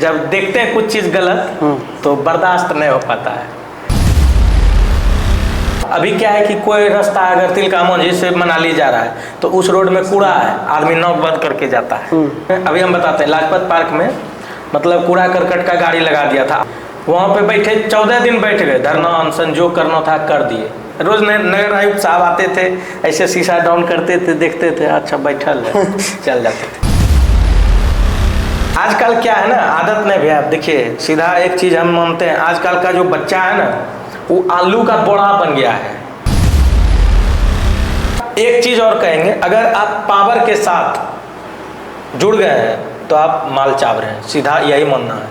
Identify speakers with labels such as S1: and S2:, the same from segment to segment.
S1: जब देखते हैं कुछ चीज गलत तो बर्दाश्त नहीं हो पाता है। अभी क्या है कि कोई रास्ता अगर तिलकामोंजी से मनाली जा रहा है तो उस रोड में कूड़ा है, आदमी नॉक बंद करके जाता है। अभी हम बताते हैं लाजपत पार्क में मतलब कूड़ा करकट का गाड़ी लगा दिया था, वहां पे बैठे 14 दिन बैठ गए, धरना अनशन जो करना था कर दिए। रोज नगर आयुक्त साहब आते थे, ऐसे शीशा डाउन करते थे, देखते थे अच्छा बैठल है, चल जाते थे। आजकल क्या है ना, आदत नहीं भैया। देखिए सीधा एक चीज हम मानते हैं, आजकल का जो बच्चा है ना वो आलू का बोरा बन गया है। एक चीज और कहेंगे, अगर आप पावर के साथ जुड़ गए हैं तो आप माल चाव रहे हैं, सीधा यही मानना है।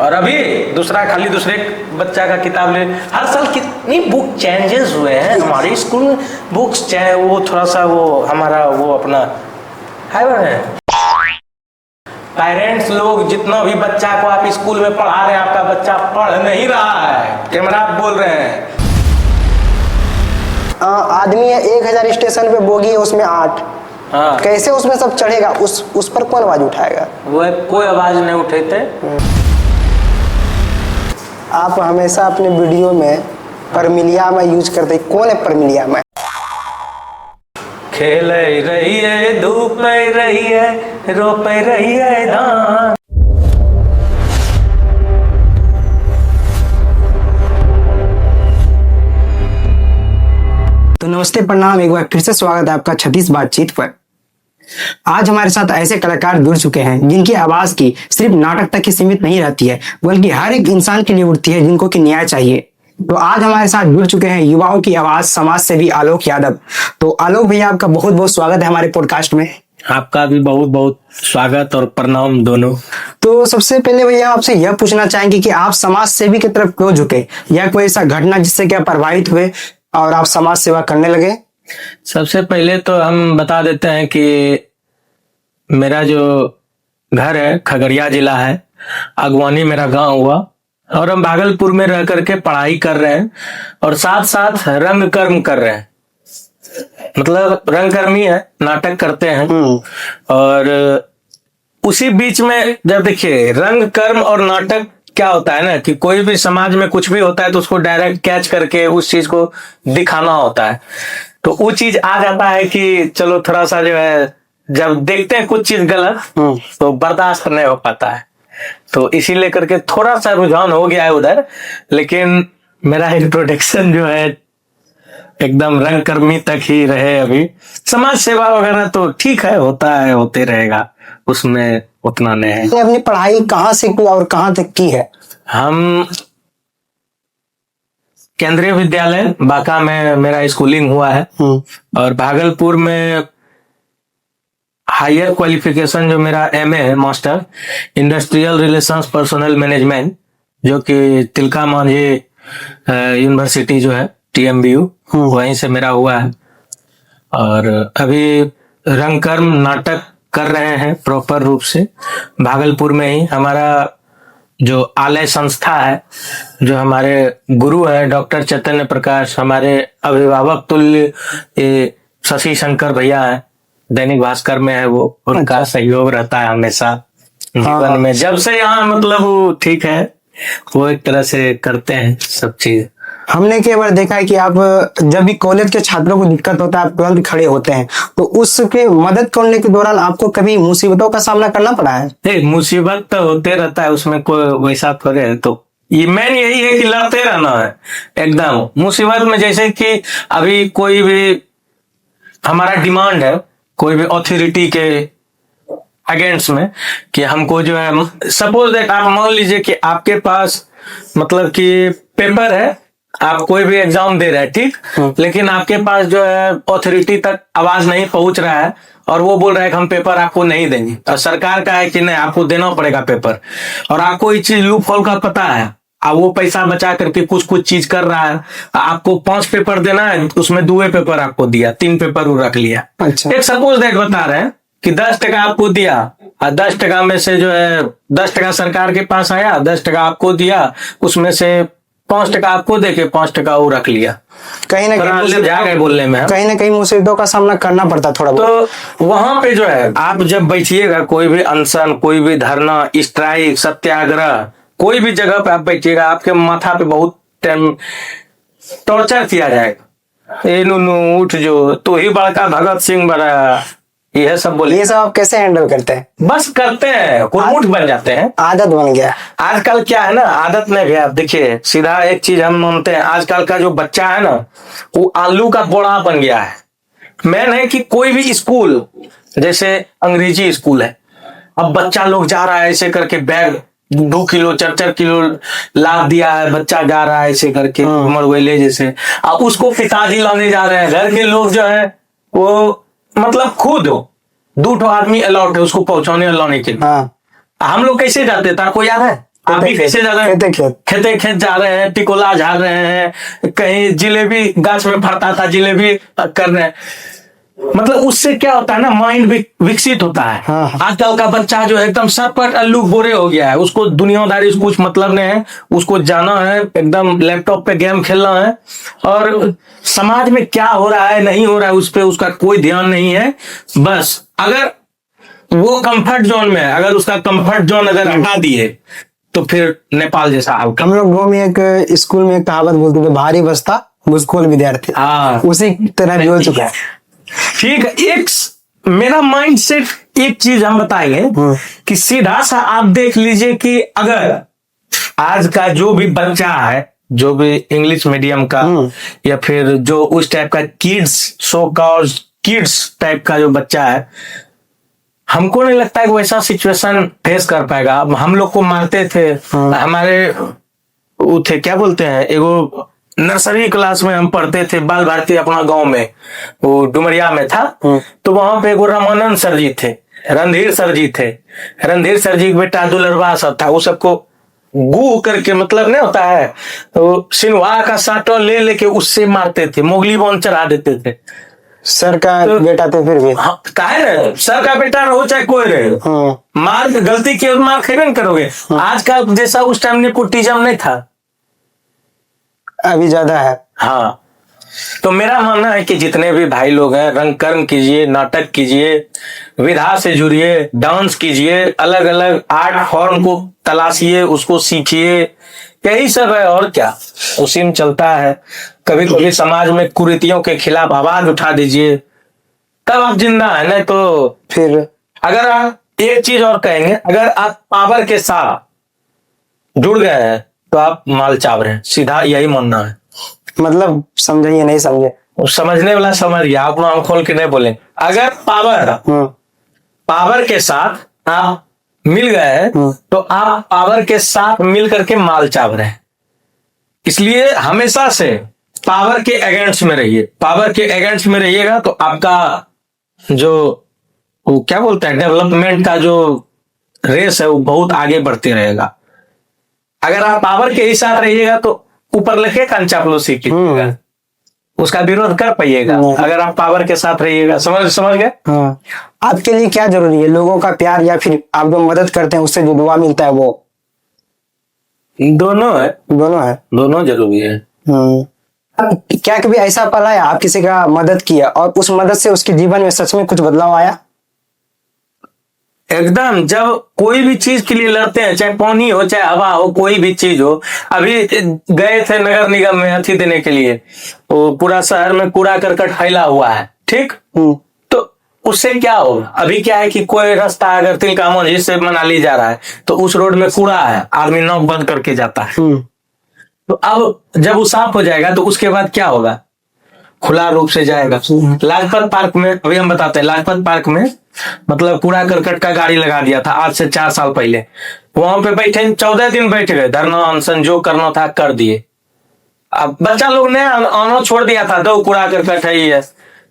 S1: और अभी दूसरा खाली दूसरे बच्चा का किताब ले, हर साल कितनी बुक चेंजेस हुए हैं हमारे स्कूल में। बुक्स चाहे वो थोड़ा सा वो हमारा वो अपना है पेरेंट्स लोग, जितना भी बच्चा को आप स्कूल में पढ़ा रहे हैं आपका बच्चा पढ़ नहीं रहा है, कैमरा आप बोल रहे हैं।
S2: आदमी है 1000 स्टेशन पे बोगी है उसमें 8।
S1: हाँ
S2: कैसे उसमें सब चढ़ेगा, उस पर कौन आवाज उठाएगा?
S1: वो कोई आवाज नहीं उठेते।
S2: आप हमेशा अपने वीडियो में परमिलिया में यूज करते, कौन है परमिलिया में?
S1: खेल रही है, धूप रही है, रोप रही है धान।
S2: तो नमस्ते, प्रणाम, एक बार फिर से स्वागत है आपका छत्तीस बातचीत पर। आज हमारे साथ ऐसे कलाकार जुड़ चुके हैं जिनकी आवाज की सिर्फ नाटक तक ही सीमित नहीं रहती है, बल्कि हर एक इंसान के लिए उठती है जिनको कि न्याय चाहिए। तो आज हमारे साथ जुड़ चुके हैं युवाओं की आवाज समाज सेवी आलोक यादव। तो आलोक भैया, आपका बहुत बहुत स्वागत है हमारे पॉडकास्ट में।
S1: आपका भी बहुत बहुत स्वागत और प्रणाम दोनों।
S2: तो सबसे पहले भैया आपसे यह पूछना चाहेंगे कि आप समाज सेवी की तरफ क्यों झुके, या कोई ऐसा घटना जिससे क्या प्रभावित हुए और आप समाज सेवा करने लगे?
S1: सबसे पहले तो हम बता देते हैं कि मेरा जो घर है खगड़िया जिला है, अगवानी मेरा गांव हुआ, और हम भागलपुर में रह करके पढ़ाई कर रहे हैं और साथ साथ रंग कर्म कर रहे हैं। मतलब रंगकर्मी है, नाटक करते हैं। और उसी बीच में जब देखिए रंग कर्म और नाटक क्या होता है ना कि कोई भी समाज में कुछ भी होता है तो उसको डायरेक्ट कैच करके उस चीज को दिखाना होता है। तो वो चीज आ जाता है कि चलो थोड़ा सा जो है, जब देखते हैं कुछ चीज गलत तो बर्दाश्त नहीं हो पाता है, तो इसीलिए करके थोड़ा सा रुझान हो गया है उधर। लेकिन मेरा इंट्रोडक्शन जो है एकदम रंगकर्मी तक ही रहे। अभी समाज सेवा वगैरह तो ठीक है, होता है, होते रहेगा, उसमें उतना नहीं है।
S2: अपनी पढ़ाई कहाँ से की और कहाँ तक की है?
S1: हम केंद्रीय विद्यालय बांका में मेरा स्कूलिंग हुआ है, और भागलपुर में हायर क्वालिफिकेशन जो मेरा एमए है, master industrial relations personal management, जो कि तिलकामंजी यूनिवर्सिटी जो है TMBU, वहीं से मेरा हुआ है। और अभी रंगकर्म नाटक कर रहे हैं प्रॉपर रूप से भागलपुर में ही। हमारा जो आलय संस्था है, जो हमारे गुरु है डॉक्टर चैतन्य प्रकाश, हमारे अभिभावक तुल्य शशि शंकर भैया है, दैनिक भास्कर में है वो, उनका सहयोग रहता है हमेशा जीवन में। जब से यहाँ मतलब वो ठीक है, वो एक तरह से करते हैं सब चीज।
S2: हमने कई बार देखा है कि आप जब भी कॉलेज के छात्रों को दिक्कत होता है आप तुरंत खड़े होते हैं, तो उसके मदद करने के दौरान आपको कभी मुसीबतों का सामना करना पड़ा है?
S1: मुसीबत तो होते रहता है, उसमें कोई वैसा थोड़े है। तो ये मेन यही है कि लड़ते रहना है एकदम मुसीबत में। जैसे कि अभी कोई भी हमारा डिमांड है कोई भी अथॉरिटी के अगेंस्ट में कि हमको जो है, सपोज दैट आप मान लीजिए कि आपके पास मतलब कि पेपर है, आप कोई भी एग्जाम दे रहे हैं, ठीक, लेकिन आपके पास जो है अथॉरिटी तक आवाज नहीं पहुंच रहा है और वो बोल रहा है कि हम पेपर आपको नहीं देंगे, और सरकार का है कि नहीं आपको देना पड़ेगा पेपर, और आपको इस चीज लूप होल का पता है, अब वो पैसा बचा करके कुछ चीज कर रहा है। आपको 5 पेपर देना है, उसमें 2 पेपर आपको दिया, 3 पेपर वो रख लिया।
S2: अच्छा।
S1: एक सपोज दैट बता रहे हैं कि 10 टका आपको दिया, और 10 टका में से जो है 10 टका सरकार के पास आया, 10 टका आपको दिया, उसमें से 5 टका आपको देके 5 टका वो रख लिया।
S2: कहीं ना
S1: पर जा गए बोलने में हम।
S2: कहीं ना कहीं मुसीबतों का सामना करना पड़ता थोड़ा बहुत।
S1: तो वहां पे जो है आप जब बैठिएगा, कोई भी अनशन, कोई भी धरना, स्ट्राइक, सत्याग्रह, कोई भी जगह पे आप बैठिएगा, आपके माथा पे बहुत टाइम टॉर्चर किया जाएगा। ए नुनू उठ जो, तू ही बड़का भगत सिंह बड़ा, यह सब बोले।
S2: ये सब आप कैसे हैंडल करते हैं?
S1: बस करते हैं, कुरमुठ बन जाते हैं।
S2: आदत बन गया।
S1: आजकल क्या है ना, आदत में भी आप देखिए, सीधा एक चीज हम मानते हैं, आजकल का जो बच्चा है ना, वो आलू का बोड़ा बन गया है। मैन है कि कोई भी स्कूल, जैसे अंग्रेजी स्कूल है, अब बच्चा लोग जा रहा है ऐसे करके, बैग 2 किलो 4 किलो लाद दिया है, बच्चा जा रहा है ऐसे करके मरवेले जैसे। अब उसको पिताजी लाने जा रहे हैं, घर के लोग जो है वो मतलब खुद 2 आदमी अलाउड है उसको पहुंचाने लाने के लिए।
S2: हाँ।
S1: हम लोग कैसे जाते थे, आपको याद है? आप भी कैसे जा रहे हैं? खेते खेत जा रहे हैं, टिकोला झाड़ रहे हैं, कहीं जिलेबी गाछ में फरता था, जिलेबी कर रहे हैं। मतलब उससे क्या होता है ना, माइंड विकसित होता है।
S2: हाँ।
S1: आजकल का बच्चा जो है एकदम सरपट अल्लू बोरे हो गया है, उसको दुनियादारी से कुछ मतलब नहीं है, उसको जाना है एकदम लैपटॉप पे गेम खेलना है, और समाज में क्या हो रहा है नहीं हो रहा है उस पर उसका कोई ध्यान नहीं है। बस अगर वो कंफर्ट जोन में है, अगर उसका कंफर्ट जोन अगर हटा दिए तो फिर नेपाल जैसा हाल।
S2: हम लोग गाँव में एक स्कूल में एक कहावत बोलते थे, भारी बस्ता भूसकोल विद्यार्थी।
S1: हाँ,
S2: उसी तरह भी हो चुका है।
S1: ठीक है। एक मेरा माइंड सेट एक चीज हम बताएंगे कि सीधा सा आप देख लीजिए कि अगर आज का जो भी बच्चा है, जो भी इंग्लिश मीडियम का या फिर जो उस टाइप का kids, so called kids type का जो बच्चा है, हमको नहीं लगता है कि वैसा सिचुएशन फेस कर पाएगा। अब हम लोग को मारते थे, हमारे वो थे क्या बोलते हैं, एगो नर्सरी क्लास में हम पढ़ते थे, बाल भारती अपना गांव में, वो डुमरिया में था। तो वहां पे एगो रामानंद सर जी थे, रणधीर सर जी थे। रणधीर सर जी का बेटा दुलरवा सब था, वो सबको गू करके मतलब नहीं होता है, तो सिनवा का साटो ले लेके उससे मारते थे, मोगली बॉन चढ़ा देते थे।
S2: सर का बेटा थे फिर भी।
S1: हाँ, काहे ना, सर का बेटा रहो चाहे कोई रहे, मार गलती की मार खेबे न करोगे। आजकल जैसा उस टाइम नेपोटिज्म नहीं था,
S2: अभी ज्यादा है।
S1: हाँ, तो मेरा मानना है कि जितने भी भाई लोग हैं, रंग कर्म कीजिए, नाटक कीजिए, विधा से जुड़िए, डांस कीजिए, अलग अलग आर्ट फॉर्म को तलाशिए, उसको सीखिए, यही सब है और क्या, उसी में चलता है। कभी कभी समाज में कुरीतियों के खिलाफ आवाज उठा दीजिए, तब आप जिंदा है। नहीं तो
S2: फिर
S1: अगर आप एक चीज और कहेंगे, अगर आप पावर के साथ जुड़ गए हैं तो आप माल चाव रहे हैं, सीधा यही मानना है।
S2: मतलब समझिए नहीं समझे,
S1: वो समझने वाला समझ गया, आप आंख खोल के नहीं बोले। अगर पावर के साथ आप मिल गए हैं तो आप पावर के साथ मिल करके माल चाव रहे हैं। इसलिए हमेशा से पावर के अगेंस्ट में रहिए। पावर के अगेंस्ट में रहिएगा तो आपका जो वो क्या बोलते हैं, डेवलपमेंट का जो रेस है वो बहुत आगे बढ़ते रहेगा। अगर आप पावर के ही साथ रहिएगा तो ऊपर लेके कंचापलोसी कीजिएगा, उसका विरोध कर पाइएगा। अगर आप पावर के साथ रहिएगा, समझ गए।
S2: हाँ। आपके लिए क्या जरूरी है, लोगों का प्यार या फिर आप जो मदद करते हैं उससे जो दुआ मिलता है वो?
S1: दोनों है, दोनों जरूरी है।
S2: क्या कभी ऐसा पल आया आप किसी का मदद किया और उस मदद से उसके जीवन में सच में कुछ बदलाव आया?
S1: एकदम, जब कोई भी चीज के लिए लड़ते हैं, चाहे पानी हो चाहे हवा हो, कोई भी चीज हो। अभी गए थे नगर निगम में अथी देने के लिए, वो पूरा शहर में कूड़ा करकट फैला हुआ है, ठीक। तो उससे क्या होगा, अभी क्या है कि कोई रास्ता अगर तिलकामन से मनाली जा रहा है तो उस रोड में कूड़ा है, आदमी नौक बंद करके जाता है। तो अब जब वो साफ हो जाएगा तो उसके बाद क्या होगा, खुला रूप से जाएगा। लाजपत पार्क में, अभी हम बताते हैं, लाजपत पार्क में मतलब कूड़ा करकट का गाड़ी लगा दिया था आज से 4 साल पहले। वहां पे बैठे 14 दिन बैठ गए, धरना अनशन जो करना था कर दिए। अब बच्चा लोग ने आना छोड़ दिया था, दो कूड़ा करकट है ये,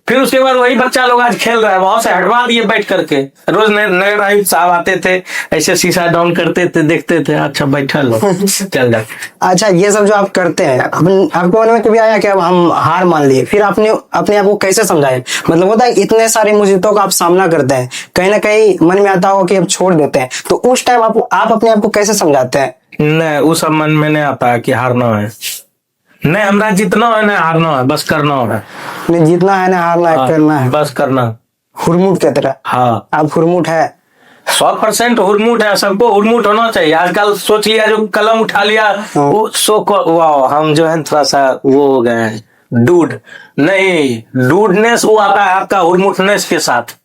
S1: फिर उसके बाद वही बच्चा लोग आज खेल रहा है, वहां से हटवा दिए बैठ करके। रोज नए नए राइट साहब आते थे, ऐसे शीशा डाउन करते थे, देखते थे, अच्छा बैठा लो चल जा।
S2: अच्छा, ये सब जो आप करते हैं, आपके मन में कभी आया कि अब हम हार मान लिए, फिर आपने अपने आप को कैसे समझाए? मतलब होता है इतने सारे मुसीबतों का आप सामना करते हैं, कहीं ना कहीं मन में आता हो कि अब छोड़ देते हैं, तो उस टाइम आप अपने आप को कैसे समझाते हैं?
S1: नहीं, उस सब मन में नहीं आता है कि हारना है, नहीं हमरा जीतना है, नहीं हारना है, बस करना है।
S2: नहीं जीतना है ना हारना है, करना है,
S1: बस करना।
S2: हुरमुट की तरह।
S1: हाँ,
S2: आप हुरमुट है?
S1: 100% हुरमुट है, सबको हुरमुट होना चाहिए। आजकल सोच लिया, जो कलम उठा लिया वो सो को वाह, हम जो है थोड़ा सा वो हो गए हैं डूड। नहीं, डूडनेस वो आता है आपका हुरमुटनेस के साथ।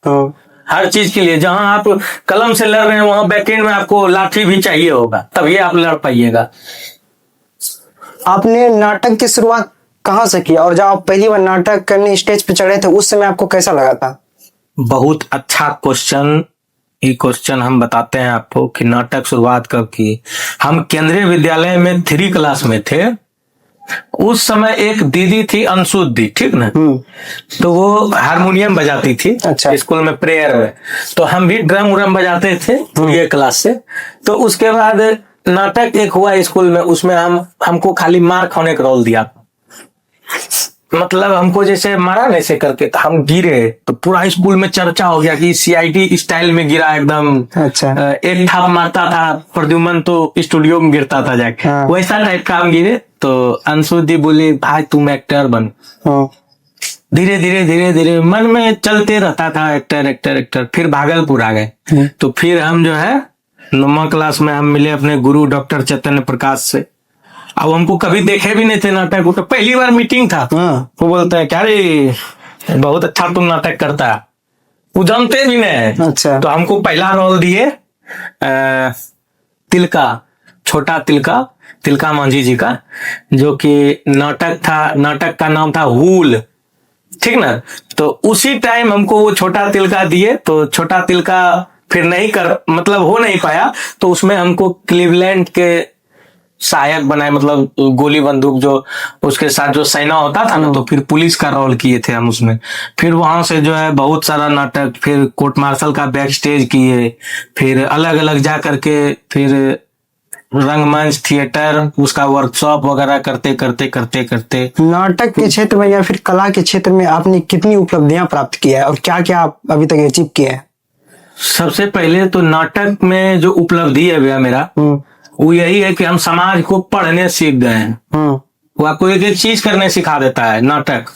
S1: हर चीज के लिए, जहां आप कलम से लड़ रहे हैं वहां बैकएंड में आपको लाठी भी चाहिए होगा, तभी आप लड़ पाइएगा।
S2: आपने नाटक की शुरुआत कहाँ से की, और जब आप पहली बार नाटक करने स्टेज पे चढ़े थे उस समय आपको कैसा लगा था?
S1: बहुत अच्छा क्वेश्चन। ये क्वेश्चन हम बताते हैं आपको कि नाटक शुरुआत कब की। हम केंद्रीय विद्यालय में 3 क्लास में थे। उस समय एक दीदी थी अंशु दी, ठीक ना, तो वो हारमोनियम बजाती थी।
S2: अच्छा।
S1: स्कूल में प्रेयर में, तो हम भी ड्रम उरम बजाते थे ये क्लास से। तो उसके बाद नाटक एक हुआ स्कूल में, उसमें हमको खाली मार खाने का रोल दिया। मतलब हमको जैसे मारा ना ऐसे करके, तो हम गिरे तो पूरा स्कूल में चर्चा हो गया कि सीआईडी स्टाइल में गिरा एकदम।
S2: अच्छा।
S1: एक थाप मारता था प्रद्युमन तो स्टूडियो में गिरता था जाके।
S2: हाँ।
S1: वैसा टाइप का हम गिरे, तो अंशु दी बोली भाई तुम एक्टर बन। धीरे धीरे धीरे धीरे मन में चलते रहता था एक्टर एक्टर एक्टर। फिर भागलपुर आ गए, तो फिर हम जो है 9वीं क्लास में हम मिले अपने गुरु डॉक्टर चैतन्य प्रकाश से। अब हमको कभी देखे भी नहीं थे नाटक, वो तो पहली बार मीटिंग था। वो बोलते हैं क्या रे बहुत अच्छा तुम नाटक करता है, वो जानते भी नहीं।
S2: अच्छा।
S1: तो हमको पहला रोल दिए तिलका, छोटा तिलका, तिलका मांझी जी का, जो कि नाटक था, नाटक का नाम था हूल, ठीक ना। तो उसी टाइम हमको वो छोटा तिलका दिए, तो छोटा तिलका फिर नहीं कर मतलब हो नहीं पाया, तो उसमें हमको क्लीवलैंड के सहायक बनाए, मतलब गोली बंदूक जो उसके साथ जो सेना होता था ना, तो फिर पुलिस का रोल किए थे हम उसमें। फिर वहां से जो है बहुत सारा नाटक, फिर कोर्ट मार्शल का बैक स्टेज किए, फिर अलग अलग जा करके फिर रंगमंच थिएटर उसका वर्कशॉप वगैरह करते करते करते करते।
S2: नाटक के क्षेत्र में या फिर कला के क्षेत्र में आपने कितनी उपलब्धियां प्राप्त की है, और क्या क्या आप अभी तक अचीव किए हैं?
S1: सबसे पहले तो नाटक में जो उपलब्धि है भैया मेरा, वो यही है कि हम समाज को पढ़ने सीख गए हैं। वो आपको एक एक चीज करने सिखा देता है नाटक।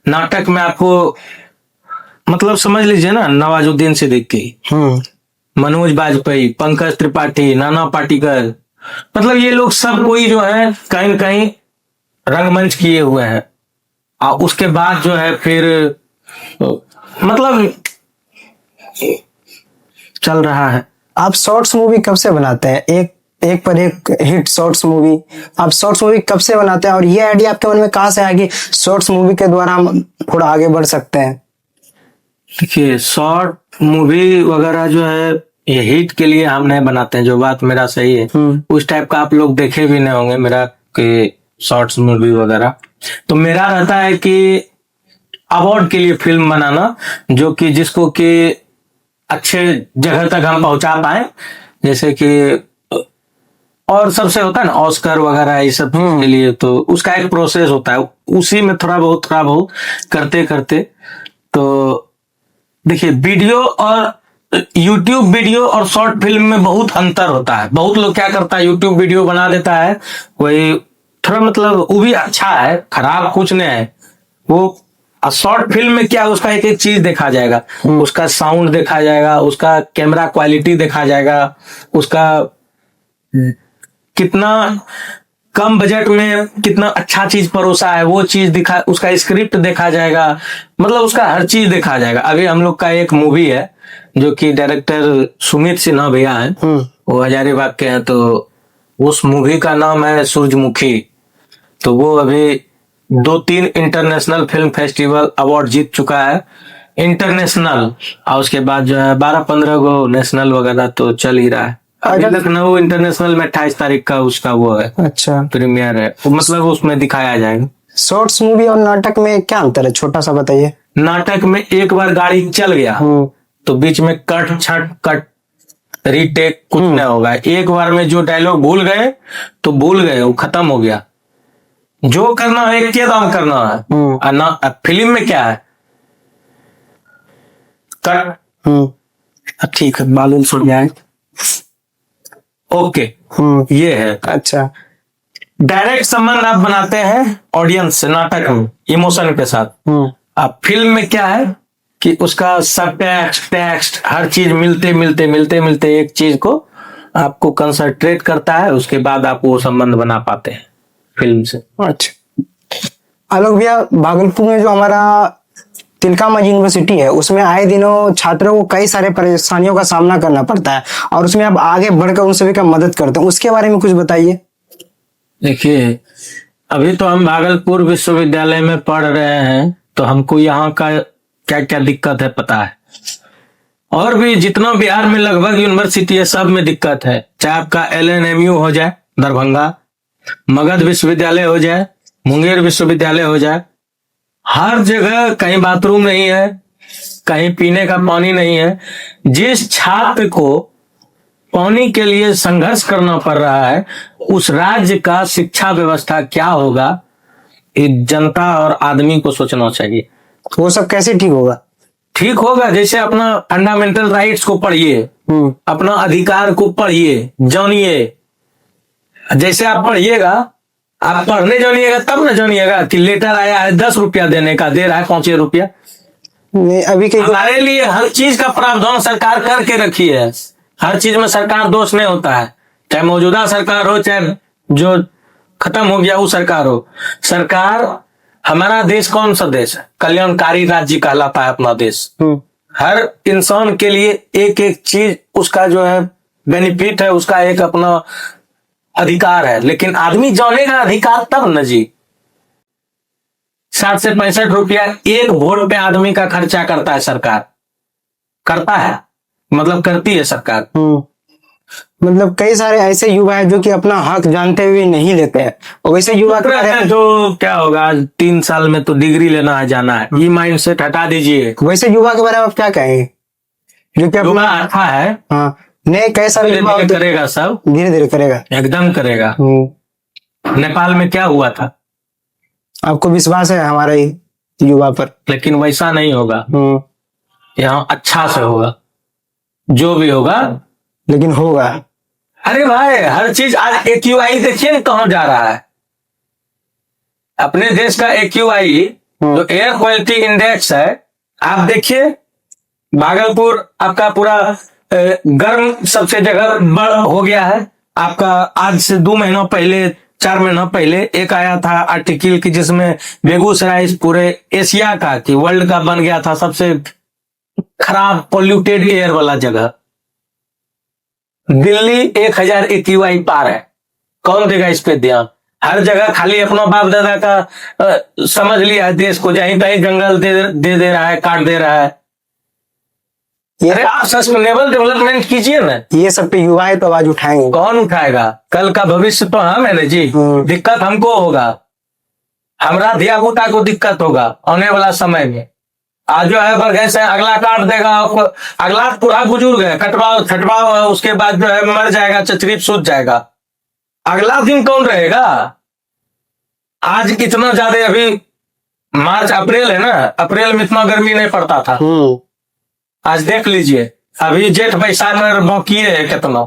S1: नाटक में आपको मतलब समझ लीजिए ना, नवाजुद्दीन सिद्दीकी, मनोज बाजपेयी, पंकज त्रिपाठी, नाना पाटेकर, मतलब ये लोग सब कोई जो है कहीं न कहीं रंगमंच किए हुए हैं। और उसके बाद जो है फिर मतलब चल रहा है।
S2: आप शॉर्ट्स मूवी कब से बनाते हैं? एक पर एक हिट शॉर्ट्स मूवी, आप शॉर्ट्स मूवी कब से बनाते हैं, और ये आइडिया आपके मन में कहाँ से आया कि शॉर्ट्स मूवी के द्वारा हम थोड़ा आगे बढ़ सकते हैं?
S1: देखिए, शॉर्ट मूवी वगैरह जो है ये हिट के लिए हम नहीं बनाते हैं, जो बात मेरा सही है। उस टाइप का आप लोग देखे भी नहीं होंगे मेरा कि शॉर्ट्स मूवी वगैरह। तो मेरा रहता है कि अवार्ड के लिए फिल्म बनाना, जो कि जिसको कि अच्छे जगह तक हम पहुंचा पाए, जैसे कि और सबसे होता है ना ऑस्कर वगैरह ये सब के लिए, तो उसका एक प्रोसेस होता है, उसी में थोड़ा बहुत करते करते। तो देखिए, वीडियो और यूट्यूब वीडियो और शॉर्ट फिल्म में बहुत अंतर होता है। बहुत लोग क्या करता है, यूट्यूब वीडियो बना देता है, वही थोड़ा मतलब वो भी अच्छा है, खराब कुछ नहीं है वो। शॉर्ट फिल्म में क्या, उसका एक एक चीज देखा जाएगा, उसका साउंड देखा जाएगा, उसका कैमरा क्वालिटी देखा जाएगा, उसका कितना कम बजट में कितना अच्छा चीज परोसा है वो चीज दिखा, उसका स्क्रिप्ट देखा जाएगा, मतलब उसका हर चीज देखा जाएगा। अभी हम लोग का एक मूवी है जो कि डायरेक्टर सुमित सिन्हा भैया हैं, वो हजारीबाग के हैं, तो उस मूवी का नाम है सूरजमुखी। तो वो अभी 2-3 इंटरनेशनल फिल्म फेस्टिवल अवार्ड जीत चुका है, इंटरनेशनल, और उसके बाद जो है 12-15 गो नेशनल वगैरह तो चल ही रहा है। अभी लखनऊ इंटरनेशनल में 28 तारीख का उसका वो है, अच्छा प्रीमियर है, मतलब उसमें दिखाया जाएगा।
S2: शॉर्ट्स मूवी और नाटक में क्या अंतर है, छोटा सा बताइए।
S1: नाटक में एक बार गाड़ी चल गया तो बीच में कट छट कट रीटेक कुछ नहीं होगा। एक बार में जो डायलॉग भूल गए तो भूल गए, वो खत्म हो गया। जो करना है एक के दाम करना है। और ना फिल्म में क्या है, कट
S2: ठीक है, मालूम सुन जाए।
S1: ओके, ये है।
S2: अच्छा,
S1: डायरेक्ट संबंध आप बनाते हैं ऑडियंस से नाटक में इमोशन के साथ। अब फिल्म में क्या है कि उसका सब टेक्स्ट हर चीज मिलते एक चीज को आपको कंसंट्रेट करता है, उसके बाद आप वो संबंध बना पाते हैं फिल्म से।
S2: अच्छा आलोक भैया, भागलपुर में जो हमारा तिलकामाझी यूनिवर्सिटी है उसमें आए दिनों छात्रों को कई सारे परेशानियों का सामना करना पड़ता है और उसमें आप आगे बढ़कर उन सभी का मदद करते हैं, उसके बारे में कुछ बताइए।
S1: देखिए, अभी तो हम भागलपुर विश्वविद्यालय में पढ़ रहे हैं तो हमको यहाँ का क्या क्या दिक्कत है पता है। और भी जितना बिहार में लगभग यूनिवर्सिटी है सब में दिक्कत है। चाहे आपका LNMU हो जाए दरभंगा, मगध विश्वविद्यालय हो जाए, मुंगेर विश्वविद्यालय हो जाए, हर जगह कहीं बाथरूम नहीं है, कहीं पीने का पानी नहीं है। जिस छात्र को पानी के लिए संघर्ष करना पड़ रहा है उस राज्य का शिक्षा व्यवस्था क्या होगा, ये जनता और आदमी को सोचना चाहिए।
S2: वो सब कैसे ठीक होगा?
S1: ठीक होगा जैसे अपना फंडामेंटल राइट्स को पढ़िए, अपना अधिकार को पढ़िए, जानिए। जैसे आप पढ़िएगा, आप पढ़ने जानिएगा तब ना जानिएगा कि लेटर आया है 10 रुपया देने का, दे रहा है 5 रुपया।
S2: अभी के
S1: हमारे लिए हर चीज का प्रावधान सरकार करके रखी है। हर चीज में सरकार दोष नहीं होता है, चाहे मौजूदा सरकार हो चाहे जो खत्म हो गया वो सरकार हो। सरकार, हमारा देश कौन सा देश है? कल्याणकारी राज्य कहलाता है अपना देश। हर इंसान के लिए एक एक चीज उसका जो है बेनिफिट है, उसका एक अपना अधिकार है। लेकिन आदमी जानेगा अधिकार तब न जी। 60 से 65 रुपया एक वोट पे आदमी का खर्चा करता है सरकार, करता है मतलब करती है सरकार।
S2: मतलब कई सारे ऐसे युवा है जो कि अपना हक जानते हुए नहीं लेते हैं, और वैसे युवा
S1: जो क्या होगा 3 साल में तो डिग्री लेना है, जाना है, ये माइंडसेट हटा दीजिए।
S2: वैसे युवा के बारे में आप क्या कहेंगे जो कि
S1: अपना अच्छा है?
S2: हाँ, नहीं कई सारे युवा
S1: करेगा, सब
S2: धीरे धीरे करेगा,
S1: एकदम करेगा। नेपाल में क्या हुआ था?
S2: आपको विश्वास है हमारे युवा पर?
S1: लेकिन वैसा नहीं होगा, यहाँ अच्छा से होगा, जो भी होगा
S2: लेकिन होगा।
S1: अरे भाई हर चीज आज AQI देखिए कहाँ जा रहा है। अपने देश का AQI जो एयर क्वालिटी इंडेक्स है, आप देखिए भागलपुर आपका पूरा गर्म सबसे जगह बड़ हो गया है। आपका आज से 2 महीना पहले 4 महीना पहले एक आया था आर्टिकल की जिसमें बेगूसराय पूरे एशिया का कि वर्ल्ड का बन गया था सबसे खराब पोल्यूटेड एयर वाला जगह। दिल्ली 1000 AQI पार है। कौन देगा इस पे ध्यान? हर जगह खाली अपना बाप दादा का समझ लिया है देश को, जहीं कहीं जंगल दे रहा है, काट दे रहा है। अरे आप सस्टेनेबल डेवलपमेंट कीजिए ना।
S2: ये सब पे युवा है तो आवाज उठाएंगे।
S1: कौन उठाएगा? कल का भविष्य तो हम है ना जी। दिक्कत हमको होगा, हमारा धिया पुता को दिक्कत होगा आने वाला समय में। आज जो है बरगै से अगला काट देगा, अगला पूरा बुजुर्ग है, कटवाओ छटवाओ, उसके बाद जो है मर जाएगा, चचरीप सूझ जाएगा। अगला दिन कौन रहेगा? आज इतना ज्यादा, अभी मार्च अप्रैल है ना, अप्रैल में इतना गर्मी नहीं पड़ता था। आज देख लीजिए अभी जेठ बैसाख में बाकी है कितना,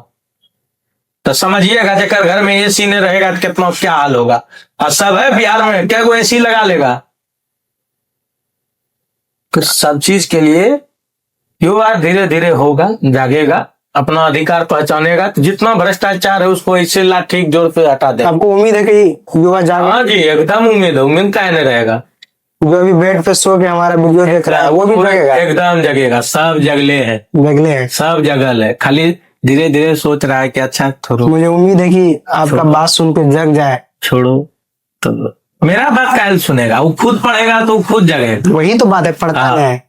S1: तो समझिएगा जेकर घर में AC नहीं रहेगा तो कितना क्या हाल होगा। और सब है बिहार में, क्या कोई AC लगा लेगा? सब चीज के लिए युवा धीरे धीरे होगा, जागेगा, अपना अधिकार पहचानेगा। तो जितना भ्रष्टाचार है उसको इसे लाठी जोर पे हटा दे।
S2: आपको उम्मीद है कि युवा जागे?
S1: हाँ जी, एकदम उम्मीद है। उम्मीद का नहीं रहेगा?
S2: जो अभी बेड पे सो के हमारा वीडियो देख रहा है वो भी जगेगा?
S1: एकदम जगेगा। सब जगले हैं, सब जगल है, खाली धीरे धीरे सोच रहा है कि अच्छा छोड़ो।
S2: मुझे उम्मीद है कि आपका बात सुन के जग जाए।
S1: छोड़ो तो मेरा बात काहे सुनेगा? वो खुद पढ़ेगा तो खुद जगेगा।
S2: वही तो बात है, पढ़ता है।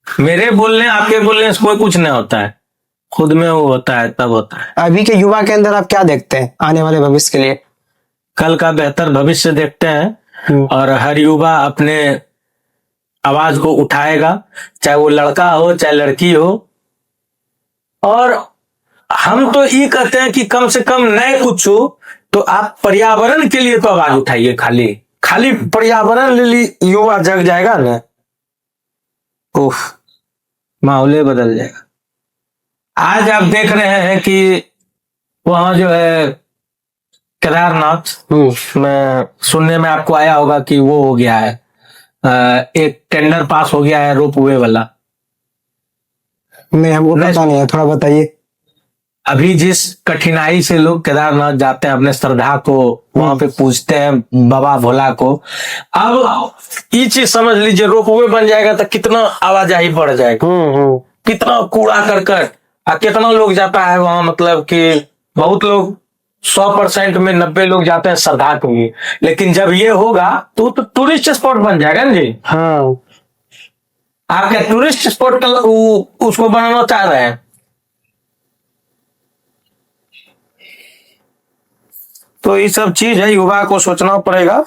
S1: मेरे बोलने आपके बोलने से कोई कुछ नहीं होता है, खुद में वो होता है तब होता है।
S2: अभी के युवा के अंदर आप क्या देखते हैं आने वाले भविष्य के लिए?
S1: कल का बेहतर भविष्य देखते हैं और हर युवा अपने आवाज को उठाएगा, चाहे वो लड़का हो चाहे लड़की हो। और हम तो ये कहते हैं कि कम से कम नहीं कुछ हो तो आप पर्यावरण के लिए तो आवाज उठाइए। खाली खाली पर्यावरण ले ली, युवा जग जाएगा ना, उफ, माहौल बदल जाएगा। आज आप देख रहे हैं कि वहां जो है केदारनाथ में सुनने में आपको आया होगा कि वो हो गया है, एक टेंडर पास हो गया है रोपवे वाला।
S2: नहीं, हमको पता नहीं है, थोड़ा बताइए।
S1: अभी जिस कठिनाई से लोग केदारनाथ जाते हैं, अपने श्रद्धा को वहां पे पूजते हैं बाबा भोला को, अब ये चीज समझ लीजिए रोपवे बन जाएगा तो कितना आवाजाही बढ़ जाएगा, कितना कूड़ा करकट, और कितना लोग जाता है वहां, मतलब कि बहुत लोग 100% में 90 लोग जाते हैं श्रद्धा के लिए। लेकिन जब ये होगा तो टूरिस्ट स्पॉट बन जाएगा ना जी।
S2: हाँ,
S1: आप क्या टूरिस्ट स्पॉट उसको बनाना चाह रहे हैं? तो ये सब चीज है, युवा को सोचना पड़ेगा।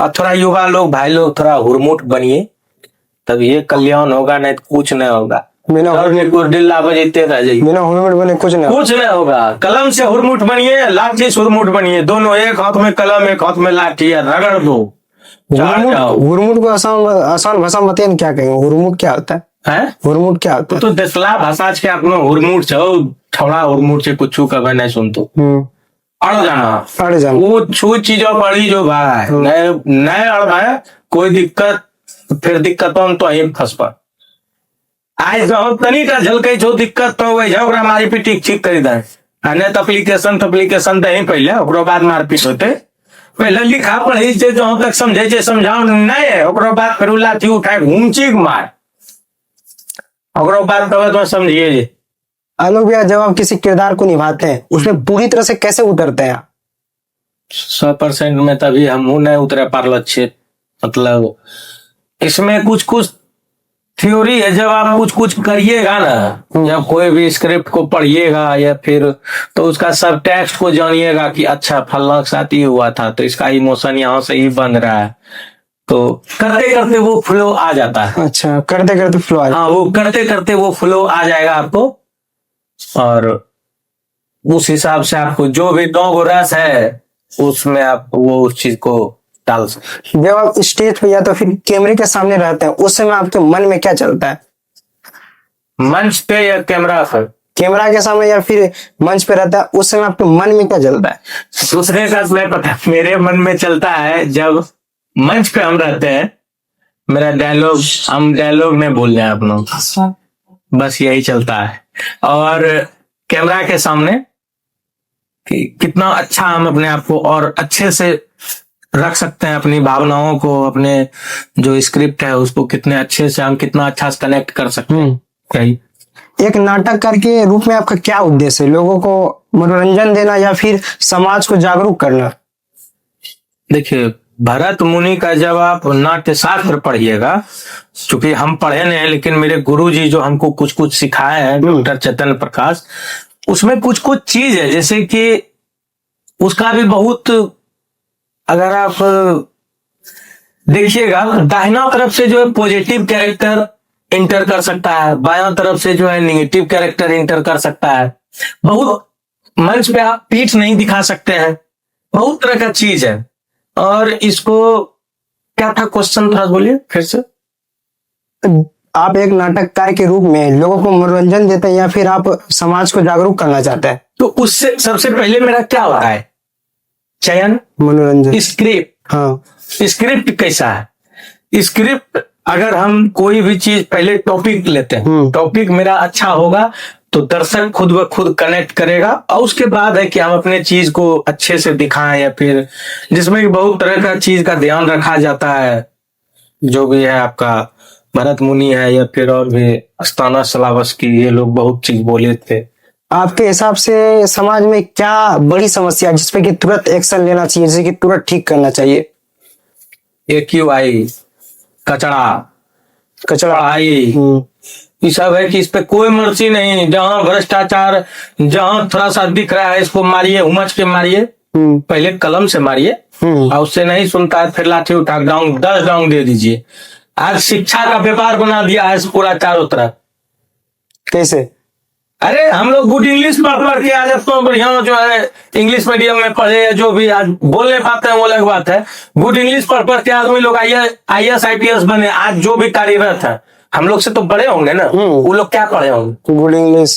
S1: और थोड़ा युवा लोग, भाई लोग, थोड़ा हुरमुट बनिए, तब ये कल्याण होगा, नहीं तो कुछ नहीं होगा।
S2: बिना
S1: डिल्ला बजते रह जाइए,
S2: बिना हुरमुट बने कुछ नहीं
S1: होगा। कलम से हुरमुट बनिए, लाठी से हुरमुट बनिए, दोनों, एक हाथ में कलम एक हाथ में लाठी है, रगड़ दो।
S2: हुरमुट को आसान भाषा में बताइए, क्या कहेंगे? हुरमुट क्या होता है? हुरमुट क्या होता है?
S1: तो देसला भाषा के अपना हुरमुट छो, थोड़ा हुरमुट से कुछ कभी नहीं सुनतो। अड़ जाना वो छू चीजों बड़ी जो भाई नए अड़ भाई, कोई दिक्कत फिर दिक्कत हम तो यही फंस पर आज जो तनी का झलके जो दिक्कत तो वही है, ओकरा मारी पीट ठीक कर दे। अने तो एप्लीकेशन दे पहले, ओकरो बाद मारपीट होते। पहले लिखा पढ़ी से जो तक समझे छे समझाओ नहीं है, ओकरो बाद फिर लाठी उठाए घूमची मार, ओकरो बाद तो समझिए जी।
S2: आलोक भैया, जब आप किसी किरदार को निभाते हैं उसमें पूरी तरह से कैसे उतरते हैं?
S1: 100% में तभी हम नहीं उतरे पार छे। मतलब इसमें कुछ कुछ थ्योरी है, जब आप कुछ कुछ करिएगा ना, जब कोई भी स्क्रिप्ट को पढ़िएगा या फिर तो उसका सब टेक्स्ट को जानिएगा कि अच्छा फलना के साथ ये हुआ था, तो इसका इमोशन यहाँ से ही बन रहा है, तो करते करते वो फ्लो आ जाता है।
S2: अच्छा, करते करते फ्लो आ,
S1: हाँ, वो करते करते वो फ्लो आ जाएगा आपको, और उस हिसाब से आपको जो भी 9 रस है उसमें आप वो उस चीज को डाल सकते।
S2: जब आप स्टेज पे या तो फिर कैमरे के सामने रहते हैं उस समय आपके मन में क्या चलता है?
S1: मंच पे या कैमरा पर?
S2: कैमरा के सामने या फिर मंच पे रहता है उस समय आपके मन में क्या चलता है?
S1: दूसरे का नहीं पता, मेरे मन में चलता है जब मंच पे हम रहते हैं, मेरा डायलॉग, हम डायलॉग में बोल रहे हैं अपना, बस यही चलता है। और कैमरा के सामने कि कितना अच्छा हम अपने आप को और अच्छे से रख सकते हैं, अपनी भावनाओं को, अपने जो स्क्रिप्ट है उसको कितने अच्छे से हम कितना अच्छा से कनेक्ट कर सकते हैं।
S2: एक नाटककार के रूप में आपका क्या उद्देश्य है? लोगों को मनोरंजन देना या फिर समाज को जागरूक करना?
S1: देखिए, भरत मुनि का जब आप नाट्य शास्त्र पढ़िएगा, चूंकि हम पढ़े नहीं लेकिन मेरे गुरुजी जो हमको कुछ कुछ सिखाए हैं, डॉक्टर चैतन्य प्रकाश, उसमें कुछ कुछ चीज है, जैसे कि उसका भी बहुत, अगर आप देखिएगा, दाहिना तरफ से जो है पॉजिटिव कैरेक्टर इंटर कर सकता है, बायां तरफ से जो है नेगेटिव कैरेक्टर इंटर कर सकता है। बहुत मंच पे आप पीठ नहीं दिखा सकते हैं, बहुत तरह का चीज है। और इसको क्या था क्वेश्चन, था बोलिए फिर से।
S2: आप एक नाटककार के रूप में लोगों को मनोरंजन देते हैं या फिर आप समाज को जागरूक करना चाहते हैं?
S1: तो उससे सबसे पहले मेरा क्या होता है? चयन,
S2: मनोरंजन,
S1: स्क्रिप्ट।
S2: हाँ,
S1: स्क्रिप्ट कैसा है? स्क्रिप्ट, अगर हम कोई भी चीज पहले टॉपिक लेते हैं, टॉपिक मेरा अच्छा होगा तो दर्शक खुद ब खुद कनेक्ट करेगा, और उसके बाद है कि हम अपने चीज को अच्छे से दिखाएं, या फिर जिसमें बहुत तरह का चीज का ध्यान रखा जाता है, जो भी है आपका भरत मुनि है या फिर और भी अस्ताना श्रावस्ती, ये लोग बहुत चीज बोले थे।
S2: आपके हिसाब से समाज में क्या बड़ी समस्या है जिसपे कि तुरंत एक्शन लेना चाहिए, जिसे कि तुरंत ठीक करना चाहिए?
S1: AQI, कचरा आई, ये सब है कि इस पे कोई मर्जी नहीं। जहां भ्रष्टाचार, जहां थोड़ा सा दिख रहा है इसको मारिए, उमच के मारिए, पहले कलम से मारिए, और उससे नहीं सुनता है फिर लाठी उठा 10 डाउन दे दीजिए। आज शिक्षा का व्यापार बना दिया है पूरा चारों तरफ।
S2: कैसे?
S1: अरे हम लोग गुड इंग्लिश पढ़ के आज तो बढ़िया जो है इंग्लिश मीडियम में पढ़े या जो भी आज बोल नहीं पाते हैं वो अलग बात है। गुड इंग्लिश पढ़ के आदमी लोग IAS IPS बने। आज जो भी कार्यरत है हम लोग से तो बड़े होंगे ना, वो लोग क्या पढ़े होंगे?
S2: गुड इंग्लिश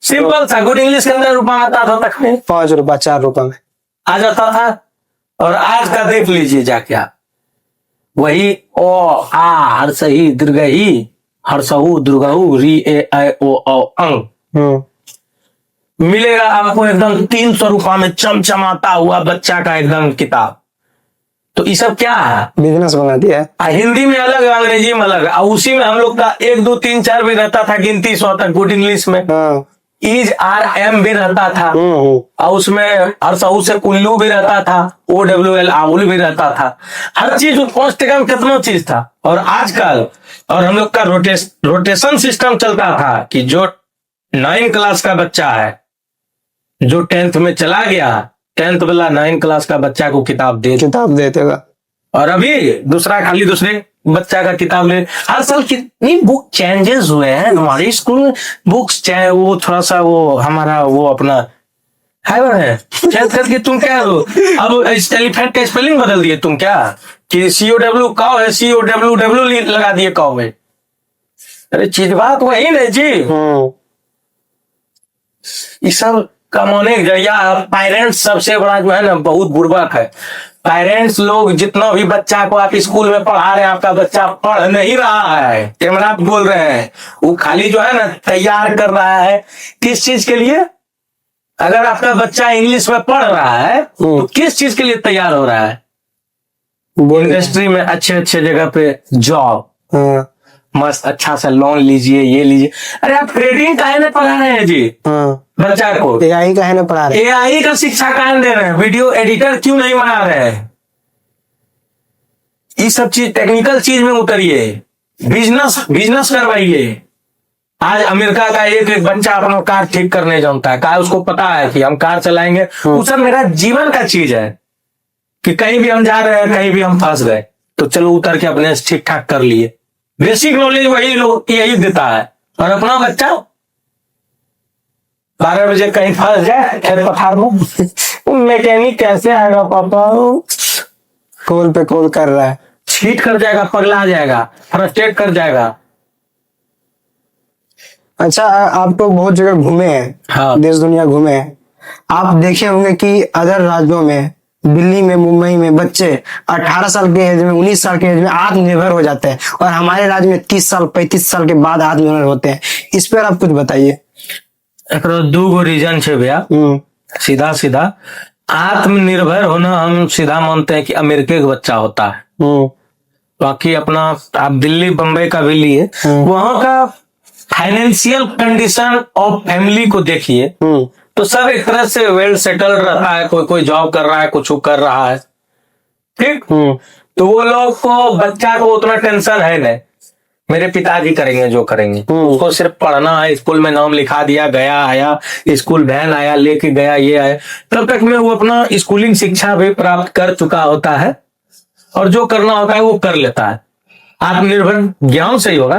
S1: सिंपल था। गुड इंग्लिश के अंदर रुपया आता था तक में
S2: 5 रुपया 4 रुपया में
S1: आ जाता था। और आज का देख लीजिए जाके आप, वही ओ आ हर्षही दीर्घही हर्षहु दुर्गहु री ए ऐ ओ औ अंग मिलेगा आपको एकदम 300 रुपया में चमचमाता हुआ बच्चा का एकदम किताब। तो ये सब क्या है?
S2: बिजनेस बना दिया है।
S1: हिंदी में अलग है, अंग्रेजी में अलग है। और उसी में हम लोग का 1 2 3 4 भी रहता था, गिनती 100 तक गुड इंग्लिश में। इज आर एम भी रहता था, और उसमें हर्षहु से उल्लू भी रहता था, OWL आउल भी रहता था। हर चीज कम से कम कितना चीज था। और आजकल और हम लोग का रोटेशन सिस्टम चलता था कि जो 9 क्लास का बच्चा है, जो 10th में चला गया, 10th वाला 9 क्लास का बच्चा को किताब देगा। और अभी दूसरे बच्चा का किताब ले। हर साल कितनी बुक चेंजेस हुए हैं हमारे स्कूल में। बुक्स चाहे वो थोड़ा सा वो हमारा वो अपना है चेंज करके तुम क्या हो, अब एलिफेंट का स्पेलिंग बदल दिए तुम क्या, कि COW काउ है COWW लगा दिए काउ में। अरे चीज बात वही नहीं जी। ये सब कमाने जरिया। पेरेंट्स सबसे बड़ा जो है ना बहुत बुर्बक है। पेरेंट्स लोग जितना भी बच्चा को आप स्कूल में पढ़ा रहे हैं, आपका बच्चा पढ़ नहीं रहा है, कैमरा बोल रहे हैं, वो खाली जो है ना तैयार कर रहा है। किस चीज के लिए? अगर आपका बच्चा इंग्लिश में पढ़ रहा है तो किस चीज के लिए तैयार हो रहा है? इंडस्ट्री में अच्छे जगह पे जॉब, मस्त अच्छा सा लोन लीजिए, ये लीजिए। अरे आप ट्रेडिंग काहे ना पढ़ा रहे हैं जी बच्चा को? AI काहे ना पढ़ा रहे हैं? AI का शिक्षा काहे दे रहे हैं? वीडियो एडिटर क्यों नहीं बना रहे हैं? ये सब चीज टेक्निकल चीज में उतरिए, बिजनेस करवाइए। आज अमेरिका का एक बच्चा अपना कार ठीक करने जानता है। क्या उसको पता है कि हम कार चलाएंगे? वो सब मेरा जीवन का चीज है कि कहीं भी हम जा रहे हैं, कहीं भी हम फंस गए तो चलो उतर के अपने ठीक ठाक कर लिए। बेसिक नॉलेज वही लोग यही देता है। और अपना बच्चा 12 बजे कहीं फंस जाए खेत पथार में, मैकेनिक कैसे आएगा पापा, कॉल पे कॉल कर रहा है, छीट कर जाएगा, पगला जाएगा, फ्रस्ट्रेट कर जाएगा।
S2: अच्छा, आप तो बहुत जगह घूमे हैं। हाँ। देश दुनिया घूमे हैं। आप देखे होंगे कि अदर राज्यों में, दिल्ली में, मुंबई में बच्चे 18 साल के एज में, 19 साल के एज में आत्मनिर्भर हो जाते हैं, और हमारे राज्य में 30 साल 35 साल के बाद आत्मनिर्भर होते हैं। इस पर आप कुछ बताइए।
S1: दो गो रीजन है भैया। सीधा आत्मनिर्भर होना हम सीधा मानते हैं कि अमेरिका का बच्चा होता है। बाकी अपना आप दिल्ली बम्बई का भी लिए, वहां का फाइनेंशियल कंडीशन ऑफ फैमिली को देखिए तो सब एक तरह से वेल सेटल्ड रहता है। कोई जॉब कर रहा है, कुछ कर रहा है, ठीक। तो वो लोग को बच्चा को उतना टेंशन है नहीं, मेरे पिताजी करेंगे जो करेंगे, उसको सिर्फ पढ़ना है, स्कूल में नाम लिखा दिया, गया आया, स्कूल वैन आया लेके गया, ये आया, तब तक में वो अपना स्कूलिंग शिक्षा भी प्राप्त कर चुका होता है और जो करना होता है वो कर लेता है। आत्मनिर्भर ज्ञान से ही होगा।